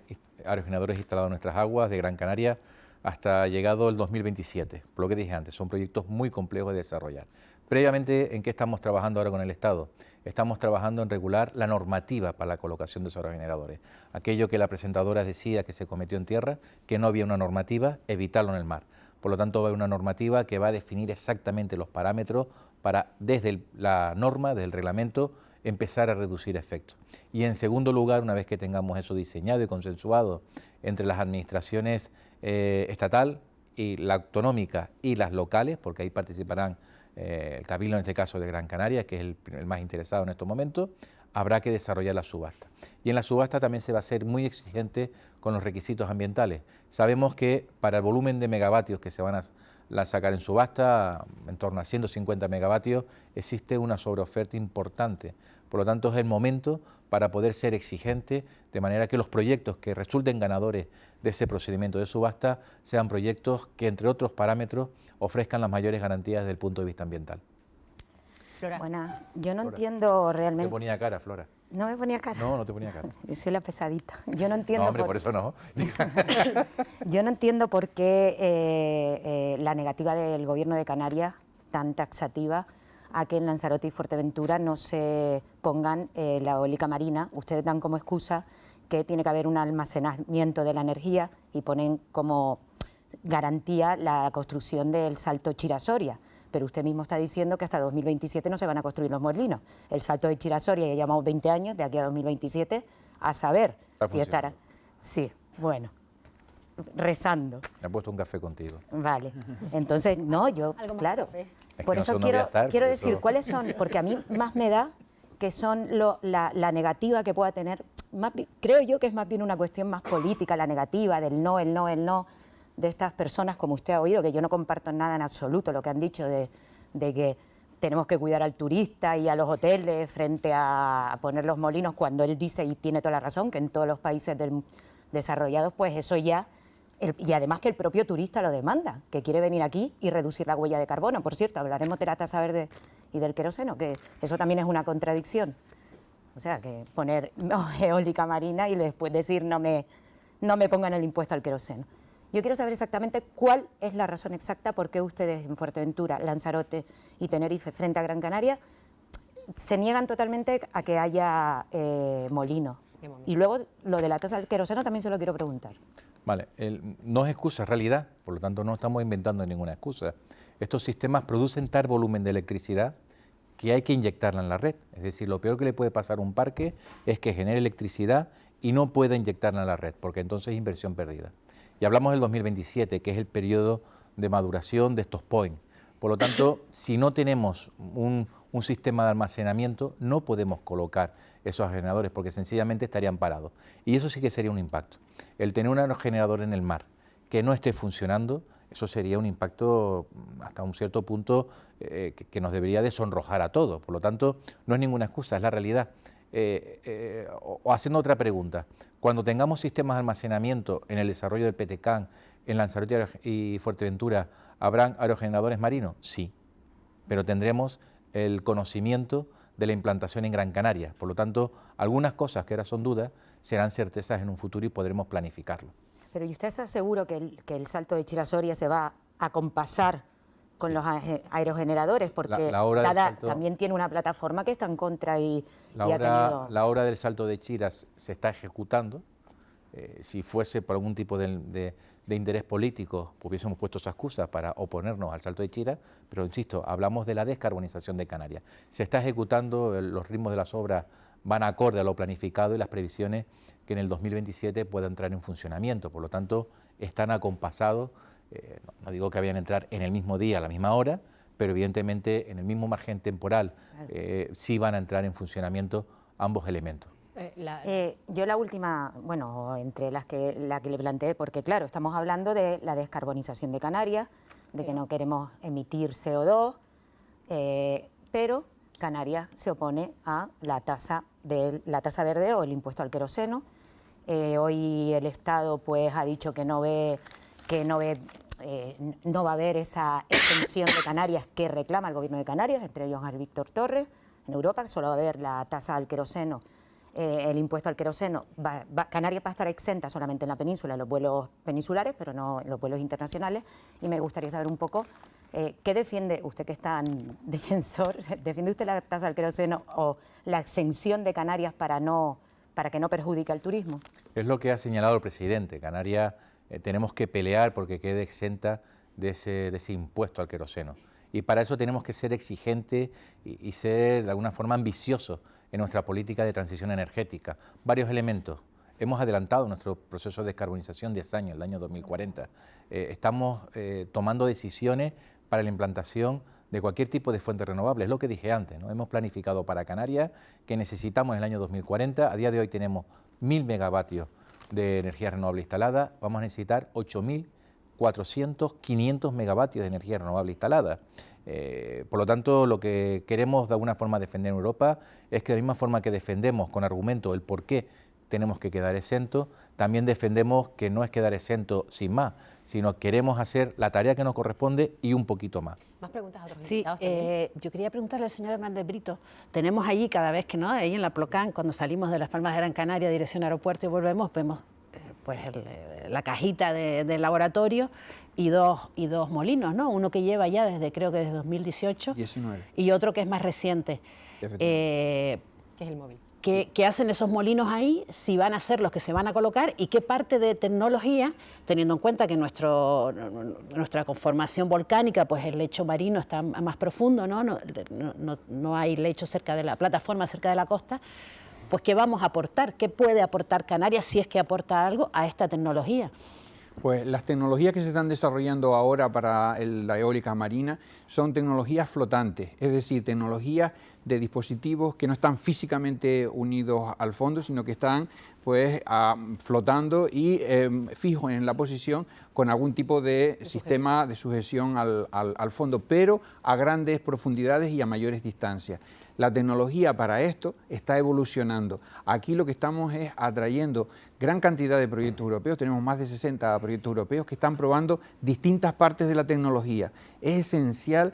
aerogeneradores instalados en nuestras aguas de Gran Canaria hasta llegado el 2027. Por lo que dije antes, son proyectos muy complejos de desarrollar. Previamente, ¿en qué estamos trabajando ahora con el Estado? Estamos trabajando en regular la normativa para la colocación de esos aerogeneradores. Aquello que la presentadora decía que se cometió en tierra, que no había una normativa, evitarlo en el mar. Por lo tanto, va a haber una normativa que va a definir exactamente los parámetros para, desde la norma, desde el reglamento, empezar a reducir efectos. Y en segundo lugar, una vez que tengamos eso diseñado y consensuado entre las administraciones estatal y la autonómica y las locales, porque ahí participarán el Cabildo, en este caso de Gran Canaria, que es el más interesado en estos momentos, habrá que desarrollar la subasta. Y en la subasta también se va a ser muy exigente con los requisitos ambientales. Sabemos que para el volumen de megavatios que se van a sacar en subasta, en torno a 150 megavatios, existe una sobreoferta importante. Por lo tanto, es el momento para poder ser exigente, de manera que los proyectos que resulten ganadores de ese procedimiento de subasta sean proyectos que, entre otros parámetros, ofrezcan las mayores garantías desde el punto de vista ambiental. Flora. Bueno, yo no entiendo realmente... ¿Te ponía cara, Flora? ¿No me ponía cara? No, no te ponía cara. Yo soy la pesadita. Yo no entiendo... No, hombre, por eso no. Yo no entiendo por qué la negativa del Gobierno de Canarias, tan taxativa, a que en Lanzarote y Fuerteventura no se pongan la eólica marina. Ustedes dan como excusa que tiene que haber un almacenamiento de la energía y ponen como garantía la construcción del Salto Chira-Soria. Pero usted mismo está diciendo que hasta 2027 no se van a construir los molinos. El Salto de Chira-Soria ya llevamos 20 años, de aquí a 2027, a saber si estará... Sí, bueno, rezando. Me he puesto un café contigo. Vale, entonces, no, yo, claro. Por eso quiero decir, ¿cuáles son? Porque a mí más me da que son la negativa que pueda tener, creo yo que es más bien una cuestión más política, la negativa del no, el no, de estas personas, como usted ha oído, que yo no comparto nada en absoluto lo que han dicho de que tenemos que cuidar al turista y a los hoteles frente a poner los molinos, cuando él dice, y tiene toda la razón, que en todos los países desarrollados, pues eso ya... Y además que el propio turista lo demanda, que quiere venir aquí y reducir la huella de carbono. Por cierto, hablaremos de la tasa verde y del queroseno, que eso también es una contradicción. O sea, que poner eólica marina y después decir no me pongan el impuesto al queroseno. Yo quiero saber exactamente cuál es la razón exacta por qué ustedes en Fuerteventura, Lanzarote y Tenerife, frente a Gran Canaria, se niegan totalmente a que haya molino. Y luego lo de la tasa del queroseno también se lo quiero preguntar. Vale, no es excusa, es realidad, por lo tanto no estamos inventando ninguna excusa. Estos sistemas producen tal volumen de electricidad que hay que inyectarla en la red. Es decir, lo peor que le puede pasar a un parque es que genere electricidad y no pueda inyectarla en la red, porque entonces es inversión perdida. Y hablamos del 2027, que es el periodo de maduración de estos POEN. Por lo tanto, si no tenemos un sistema de almacenamiento, no podemos colocar esos generadores porque sencillamente estarían parados. Y eso sí que sería un impacto. El tener un aerogenerador en el mar que no esté funcionando, eso sería un impacto hasta un cierto punto que nos debería de sonrojar a todos. Por lo tanto, no es ninguna excusa, es la realidad. O haciendo otra pregunta, cuando tengamos sistemas de almacenamiento en el desarrollo del Petekán, en Lanzarote y Fuerteventura, ¿habrán aerogeneradores marinos? Sí, pero tendremos el conocimiento de la implantación en Gran Canaria. Por lo tanto, algunas cosas que ahora son dudas serán certezas en un futuro y podremos planificarlo. Pero ¿y usted está seguro que el Salto de Chira-Soria se va a compasar con los aerogeneradores? Porque también tiene una plataforma que está en contra y ha tenido... La obra del Salto de Chiras se está ejecutando. Si fuese por algún tipo de interés político, hubiésemos puesto esa excusa para oponernos al Salto de Chiras, pero insisto, hablamos de la descarbonización de Canarias. Se está ejecutando, los ritmos de las obras van acorde a lo planificado y las previsiones que en el 2027 pueda entrar en funcionamiento. Por lo tanto, están acompasados, no digo que vayan a entrar en el mismo día, a la misma hora, pero evidentemente en el mismo margen temporal sí van a entrar en funcionamiento ambos elementos. Yo la última, bueno, entre la que le planteé, porque claro, estamos hablando de la descarbonización de Canarias, de que no queremos emitir CO2, pero Canarias se opone a la tasa verde o el impuesto al queroseno. Hoy el Estado pues ha dicho que no va a haber esa exención de Canarias que reclama el Gobierno de Canarias, entre ellos al Víctor Torres. En Europa solo va a haber la tasa al queroseno, el impuesto al queroseno. Canarias va a estar exenta solamente en la península, en los vuelos peninsulares, pero no en los vuelos internacionales. Y me gustaría saber un poco qué defiende usted, que es tan defensor. ¿Defiende usted la tasa al queroseno o la exención de Canarias para que no perjudique al turismo? Es lo que ha señalado el presidente. Canarias tenemos que pelear porque quede exenta de ese impuesto al queroseno. Y para eso tenemos que ser exigentes y ser de alguna forma ambiciosos en nuestra política de transición energética. Varios elementos. Hemos adelantado nuestro proceso de descarbonización 10 años, el año 2040. Estamos tomando decisiones para la implantación de cualquier tipo de fuente renovable. Es lo que dije antes, ¿no? Hemos planificado para Canarias que necesitamos en el año 2040. A día de hoy tenemos 1.000 megavatios de energía renovable instalada. Vamos a necesitar 8.400, 500 megavatios de energía renovable instalada. Por lo tanto, lo que queremos de alguna forma defender en Europa es que de la misma forma que defendemos con argumento el por qué tenemos que quedar exentos, también defendemos que no es quedar exento sin más, sino queremos hacer la tarea que nos corresponde y un poquito más. ¿Más preguntas a otros Sí, invitados también? yo quería preguntarle al señor Hernández Brito, tenemos allí cada vez que no, ahí en la Plocán, cuando salimos de Las Palmas de Gran Canaria, dirección aeropuerto y volvemos, vemos pues la cajita del laboratorio y dos molinos, ¿no? Uno que lleva ya creo que desde 2018 19. Y otro que es más reciente. ¿Qué es el móvil? ¿Qué hacen esos molinos ahí? Si van a ser los que se van a colocar y qué parte de tecnología, teniendo en cuenta que nuestra conformación volcánica, pues el lecho marino está más profundo, no hay lecho cerca de la plataforma, cerca de la costa, pues ¿qué vamos a aportar? ¿Qué puede aportar Canarias si es que aporta algo a esta tecnología? Pues las tecnologías que se están desarrollando ahora para la eólica marina son tecnologías flotantes, es decir, tecnologías de dispositivos que no están físicamente unidos al fondo, sino que están pues flotando y fijos en la posición con algún tipo de sistema de sujeción al fondo, pero a grandes profundidades y a mayores distancias. La tecnología para esto está evolucionando. Aquí lo que estamos es atrayendo gran cantidad de proyectos europeos, tenemos más de 60 proyectos europeos que están probando distintas partes de la tecnología. Es esencial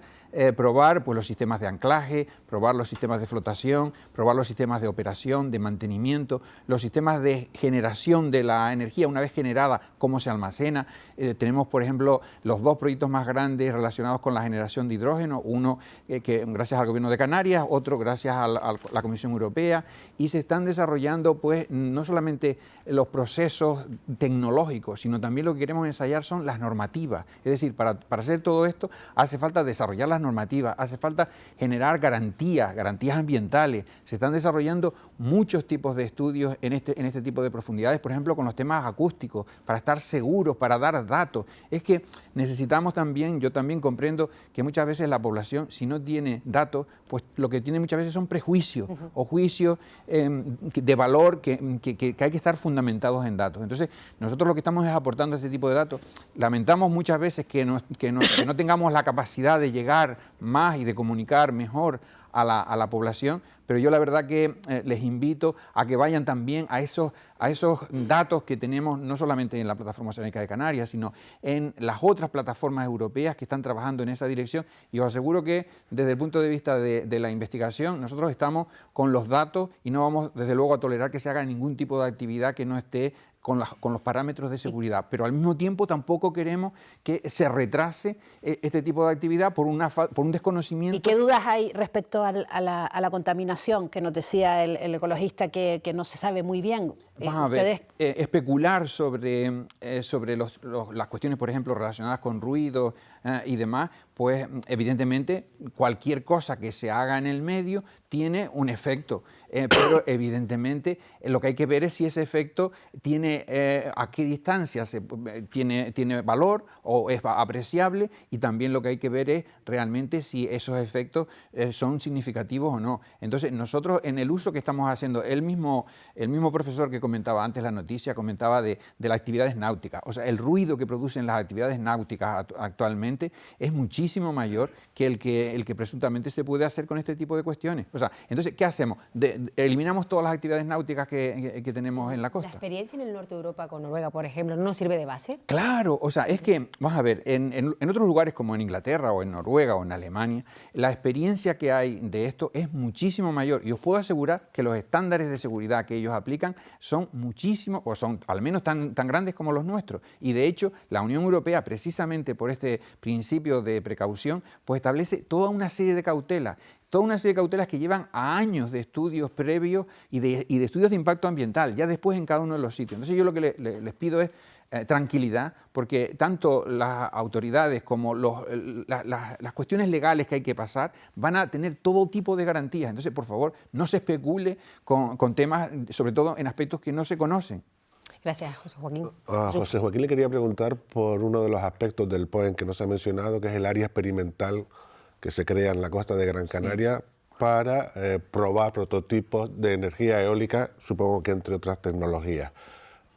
probar pues, los sistemas de anclaje, probar los sistemas de flotación, probar los sistemas de operación, de mantenimiento, los sistemas de generación de la energía una vez generada, cómo se almacena. Tenemos, por ejemplo, los dos proyectos más grandes relacionados con la generación de hidrógeno, uno que gracias al Gobierno de Canarias, otro gracias a la Comisión Europea, y se están desarrollando pues no solamente los procesos tecnológicos, sino también lo que queremos ensayar son las normativas. Es decir, para hacer todo esto hace falta desarrollar las normativas, hace falta generar garantías ambientales. Se están desarrollando muchos tipos de estudios en este tipo de profundidades, por ejemplo, con los temas acústicos, para estar seguros, para dar datos. Es que necesitamos también, yo también comprendo que muchas veces la población, si no tiene datos, pues lo que tiene muchas veces son prejuicios o juicios de valor que hay que estar fundamentados en datos. Entonces, nosotros lo que estamos es aportando este tipo de datos. Lamentamos muchas veces que no tengamos la capacidad de llegar más y de comunicar mejor a la población, pero yo la verdad que les invito a que vayan también a esos datos que tenemos no solamente en la Plataforma Oceánica de Canarias, sino en las otras plataformas europeas que están trabajando en esa dirección, y os aseguro que desde el punto de vista de la investigación nosotros estamos con los datos y no vamos desde luego a tolerar que se haga ningún tipo de actividad que no esté con los parámetros de seguridad, pero al mismo tiempo tampoco queremos que se retrase este tipo de actividad por un desconocimiento. ¿Y qué dudas hay respecto a la contaminación que nos decía el ecologista que no se sabe muy bien? Vamos a ver, especular sobre las cuestiones, por ejemplo, relacionadas con ruido y demás, pues evidentemente cualquier cosa que se haga en el medio tiene un efecto, pero evidentemente lo que hay que ver es si ese efecto tiene a qué distancia tiene valor o es apreciable, y también lo que hay que ver es realmente si esos efectos son significativos o no. Entonces nosotros en el uso que estamos haciendo, el mismo profesor que comentaba antes la noticia comentaba de las actividades náuticas, o sea, el ruido que producen las actividades náuticas actualmente es muchísimo mayor que el que presuntamente se puede hacer con este tipo de cuestiones. O sea, entonces, ¿qué hacemos? ¿Eliminamos todas las actividades náuticas que tenemos en la costa? ¿La experiencia en el norte de Europa con Noruega, por ejemplo, no nos sirve de base? Claro, o sea, es que, vamos a ver, en otros lugares como en Inglaterra o en Noruega o en Alemania, la experiencia que hay de esto es muchísimo mayor, y os puedo asegurar que los estándares de seguridad que ellos aplican son muchísimo, o son al menos tan grandes como los nuestros, y de hecho la Unión Europea, precisamente por este principio de precaución, pues establece toda una serie de cautelas que llevan a años de estudios previos y de estudios de impacto ambiental, ya después en cada uno de los sitios. Entonces yo lo que les pido es tranquilidad, porque tanto las autoridades como las cuestiones legales que hay que pasar van a tener todo tipo de garantías. Entonces, por favor, no se especule con temas, sobre todo en aspectos que no se conocen. Gracias, José Joaquín. A José Joaquín le quería preguntar por uno de los aspectos del POEN que no se ha mencionado, que es el área experimental que se crea en la costa de Gran Canaria para probar prototipos de energía eólica, supongo que entre otras tecnologías.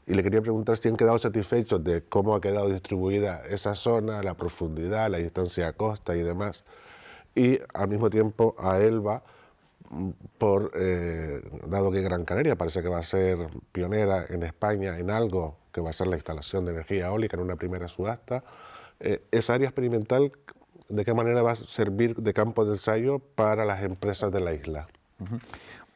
Y le quería preguntar si han quedado satisfechos de cómo ha quedado distribuida esa zona, la profundidad, la distancia a costa y demás. Y al mismo tiempo a Elba, dado que Gran Canaria parece que va a ser pionera en España en algo que va a ser la instalación de energía eólica en una primera subasta, esa área experimental, ¿de qué manera va a servir de campo de ensayo para las empresas de la isla?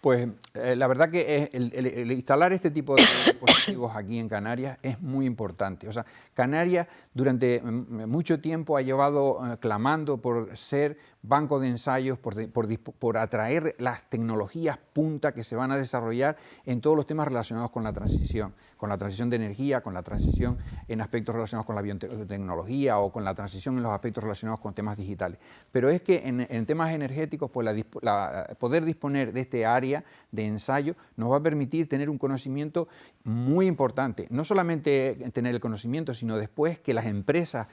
Pues la verdad que el instalar este tipo de dispositivos aquí en Canarias es muy importante. O sea, Canarias durante mucho tiempo ha llevado clamando por ser banco de ensayos, por atraer las tecnologías punta que se van a desarrollar en todos los temas relacionados con la transición de energía, con la transición en aspectos relacionados con la biotecnología o con la transición en los aspectos relacionados con temas digitales. Pero es que en temas energéticos, pues poder disponer de este área de ensayo nos va a permitir tener un conocimiento muy importante. No solamente tener el conocimiento, sino después que las empresas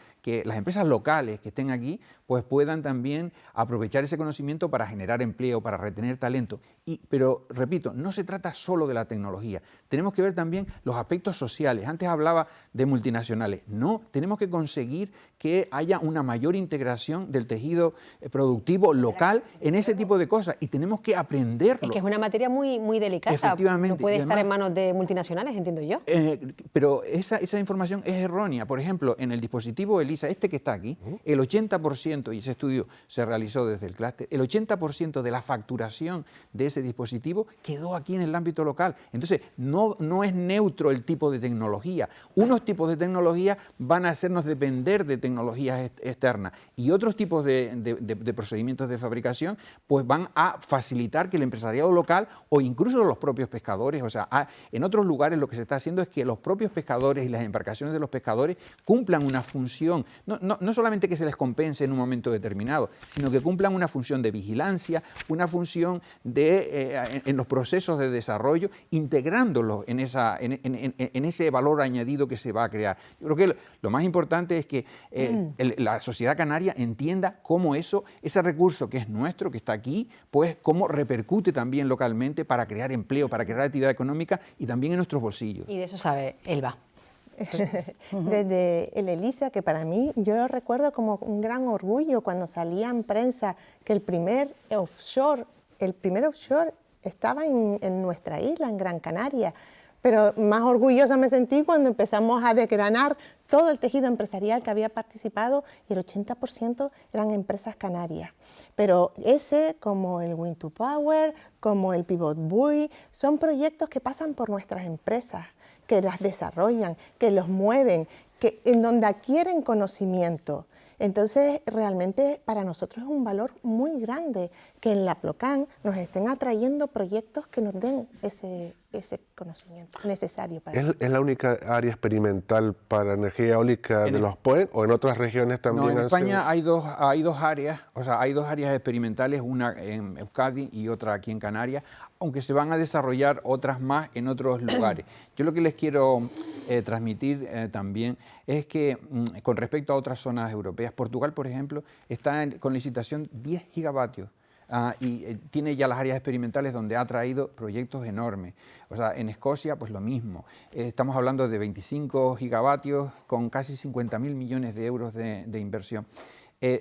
locales que estén aquí, pues puedan también aprovechar ese conocimiento para generar empleo, para retener talento. Pero, repito, no se trata solo de la tecnología. Tenemos que ver también los aspectos sociales. Antes hablaba de multinacionales. No, tenemos que conseguir que haya una mayor integración del tejido productivo local en ese tipo de cosas, y tenemos que aprenderlo. Es que es una materia muy, muy delicada. Efectivamente. No puede estar en manos de multinacionales, entiendo yo. Pero esa información es errónea. Por ejemplo, en el dispositivo ELISA, este que está aquí, el 80%, y ese estudio se realizó desde el clúster, el 80% de la facturación de ese dispositivo quedó aquí en el ámbito local. Entonces, no es neutro el tipo de tecnología. Unos tipos de tecnología van a hacernos depender de tecnologías externas, y otros tipos de procedimientos de fabricación pues van a facilitar que el empresariado local o incluso los propios pescadores, o sea, en otros lugares lo que se está haciendo es que los propios pescadores y las embarcaciones de los pescadores cumplan una función, no solamente que se les compense en un momento determinado, sino que cumplan una función de vigilancia, una función en los procesos de desarrollo, integrándolos en ese valor añadido que se va a crear. Yo creo que lo más importante es que la sociedad canaria entienda cómo ese recurso que es nuestro, que está aquí, pues cómo repercute también localmente para crear empleo, para crear actividad económica y también en nuestros bolsillos. Y de eso sabe Elba. Desde el ELISA, que para mí, yo lo recuerdo como un gran orgullo cuando salía en prensa que el primer offshore estaba en nuestra isla, en Gran Canaria. Pero más orgullosa me sentí cuando empezamos a desgranar todo el tejido empresarial que había participado, y el 80% eran empresas canarias. Pero como el Wind to Power, como el Pivot Buoy, son proyectos que pasan por nuestras empresas, que las desarrollan, que los mueven, en donde adquieren conocimiento. Entonces, realmente para nosotros es un valor muy grande que en la Plocan nos estén atrayendo proyectos que nos den ese conocimiento necesario para eso. ¿Es la única área experimental para energía eólica de los POEN o en otras regiones también? No, en España hay dos áreas, o sea, hay dos áreas experimentales, una en Euskadi y otra aquí en Canarias, aunque se van a desarrollar otras más en otros lugares. Yo lo que les quiero transmitir también es que con respecto a otras zonas europeas, Portugal, por ejemplo, está con licitación 10 gigavatios. Y tiene ya las áreas experimentales donde ha traído proyectos enormes. O sea, en Escocia, pues lo mismo. Estamos hablando de 25 gigavatios con casi 50.000 millones de euros de inversión.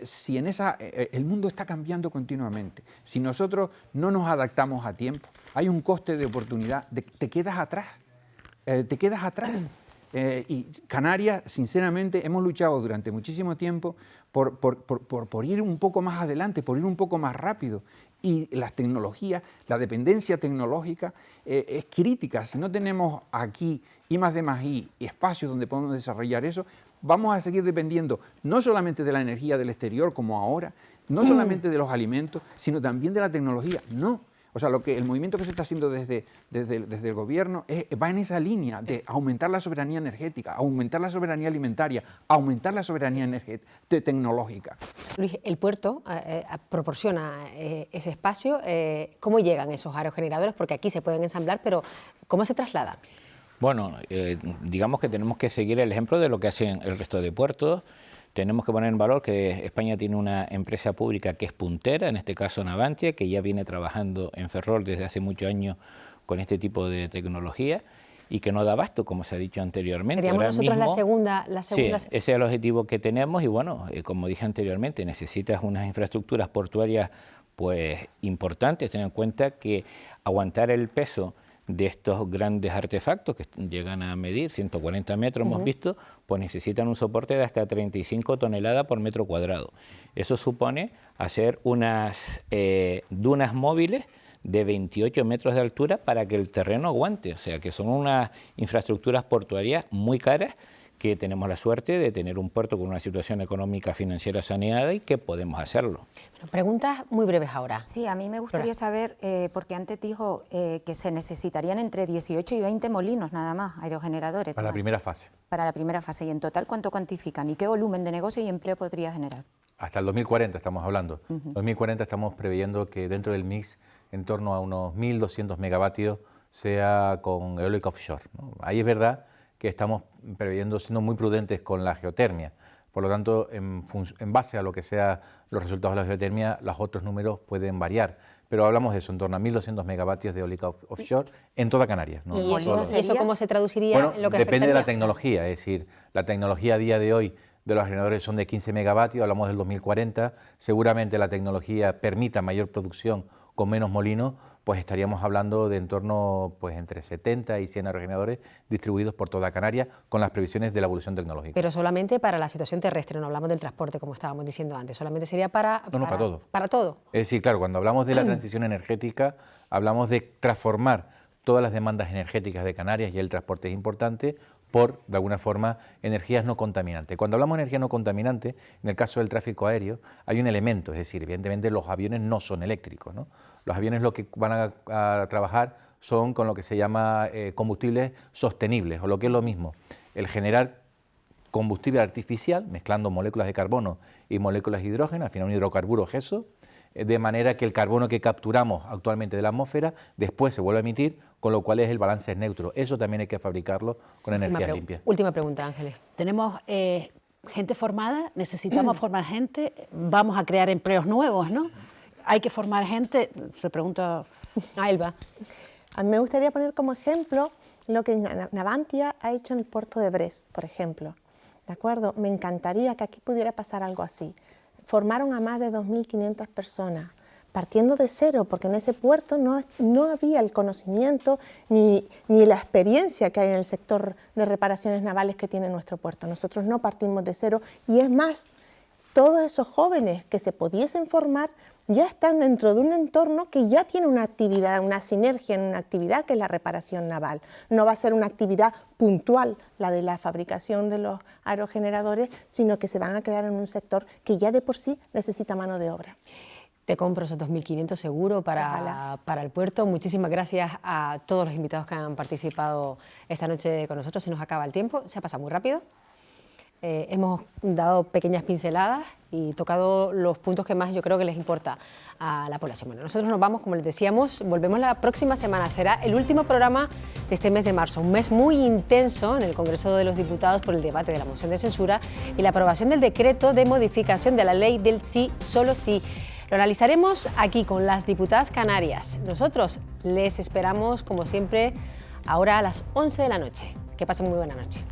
Si en el mundo está cambiando continuamente, si nosotros no nos adaptamos a tiempo, hay un coste de oportunidad, te quedas atrás, y Canarias, sinceramente, hemos luchado durante muchísimo tiempo por ir un poco más adelante, por ir un poco más rápido. Y las tecnologías, la dependencia tecnológica es crítica. Si no tenemos aquí I+D+I y espacios donde podemos desarrollar eso, vamos a seguir dependiendo no solamente de la energía del exterior como ahora, no solamente de los alimentos, sino también de la tecnología. No. O sea, el movimiento que se está haciendo desde el gobierno va en esa línea de aumentar la soberanía energética, aumentar la soberanía alimentaria, aumentar la soberanía tecnológica. Luis, el puerto proporciona ese espacio. ¿Cómo llegan esos aerogeneradores? Porque aquí se pueden ensamblar, pero ¿cómo se trasladan? Bueno, digamos que tenemos que seguir el ejemplo de lo que hacen el resto de puertos. Tenemos que poner en valor que España tiene una empresa pública que es puntera, en este caso Navantia, que ya viene trabajando en Ferrol desde hace muchos años con este tipo de tecnología y que no da abasto, como se ha dicho anteriormente. Seríamos nosotros la segunda. Sí, ese es el objetivo que tenemos y bueno, como dije anteriormente, necesitas unas infraestructuras portuarias pues importantes. Ten en cuenta que aguantar el peso de estos grandes artefactos que llegan a medir 140 metros, hemos visto, pues necesitan un soporte de hasta 35 toneladas por metro cuadrado. Eso supone hacer unas dunas móviles de 28 metros de altura para que el terreno aguante, o sea que son unas infraestructuras portuarias muy caras que tenemos la suerte de tener un puerto con una situación económica financiera saneada y que podemos hacerlo. Bueno, preguntas muy breves ahora. Sí, a mí me gustaría saber, porque antes dijo que se necesitarían entre 18 y 20 molinos nada más, aerogeneradores. Para la primera fase. Para la primera fase. ¿Y en total cuánto cuantifican? ¿Y qué volumen de negocio y empleo podría generar? Hasta el 2040 estamos hablando. 2040 estamos preveyendo que dentro del mix en torno a unos 1.200 megavatios sea con eólica offshore, ¿no? Ahí es verdad que estamos preveyendo, siendo muy prudentes con la geotermia. Por lo tanto, en base a lo que sean los resultados de la geotermia, los otros números pueden variar. Pero hablamos de eso, en torno a 1.200 megavatios de eólica offshore en toda Canarias. ¿No? ¿Y eso cómo se traduciría en lo que depende de la tecnología, es decir, la tecnología a día de hoy de los generadores son de 15 megavatios, hablamos del 2040, seguramente la tecnología permita mayor producción con menos molinos, pues estaríamos hablando de en torno pues entre 70 y 100 aerogeneradores distribuidos por toda Canarias con las previsiones de la evolución tecnológica. Pero solamente para la situación terrestre, no hablamos del transporte como estábamos diciendo antes, solamente sería para todo. Para todo. Es decir, claro, cuando hablamos de la transición energética, hablamos de transformar todas las demandas energéticas de Canarias, y el transporte es importante, por, de alguna forma, energías no contaminantes. Cuando hablamos de energía no contaminante, en el caso del tráfico aéreo, hay un elemento, es decir, evidentemente los aviones no son eléctricos, ¿no? Los aviones lo que van a trabajar son con lo que se llama combustibles sostenibles, o lo que es lo mismo, el generar combustible artificial, mezclando moléculas de carbono y moléculas de hidrógeno, al final un hidrocarburo gesso, de manera que el carbono que capturamos actualmente de la atmósfera después se vuelve a emitir, con lo cual el balance es neutro. Eso también hay que fabricarlo con energías limpias. Última pregunta, Ángeles. Tenemos gente formada, necesitamos formar gente, vamos a crear empleos nuevos, ¿no? Hay que formar gente, se pregunta a Elba. A mí me gustaría poner como ejemplo lo que Navantia ha hecho en el puerto de Brest, por ejemplo. ¿De acuerdo? Me encantaría que aquí pudiera pasar algo así. Formaron a más de 2.500 personas, partiendo de cero, porque en ese puerto no había el conocimiento ni la experiencia que hay en el sector de reparaciones navales que tiene nuestro puerto. Nosotros no partimos de cero, y es más, todos esos jóvenes que se pudiesen formar ya están dentro de un entorno que ya tiene una actividad, una sinergia en una actividad que es la reparación naval. No va a ser una actividad puntual la de la fabricación de los aerogeneradores, sino que se van a quedar en un sector que ya de por sí necesita mano de obra. Te compro esos 2.500 seguro para el puerto. Muchísimas gracias a todos los invitados que han participado esta noche con nosotros. Se nos acaba el tiempo, se ha pasado muy rápido. Hemos dado pequeñas pinceladas y tocado los puntos que más yo creo que les importa a la población. Bueno, nosotros nos vamos, como les decíamos, volvemos la próxima semana. Será el último programa de este mes de marzo, un mes muy intenso en el Congreso de los Diputados por el debate de la moción de censura y la aprobación del decreto de modificación de la ley del sí, solo sí. Lo analizaremos aquí con las diputadas canarias. Nosotros les esperamos, como siempre, ahora a las 11 de la noche. Que pasen muy buena noche.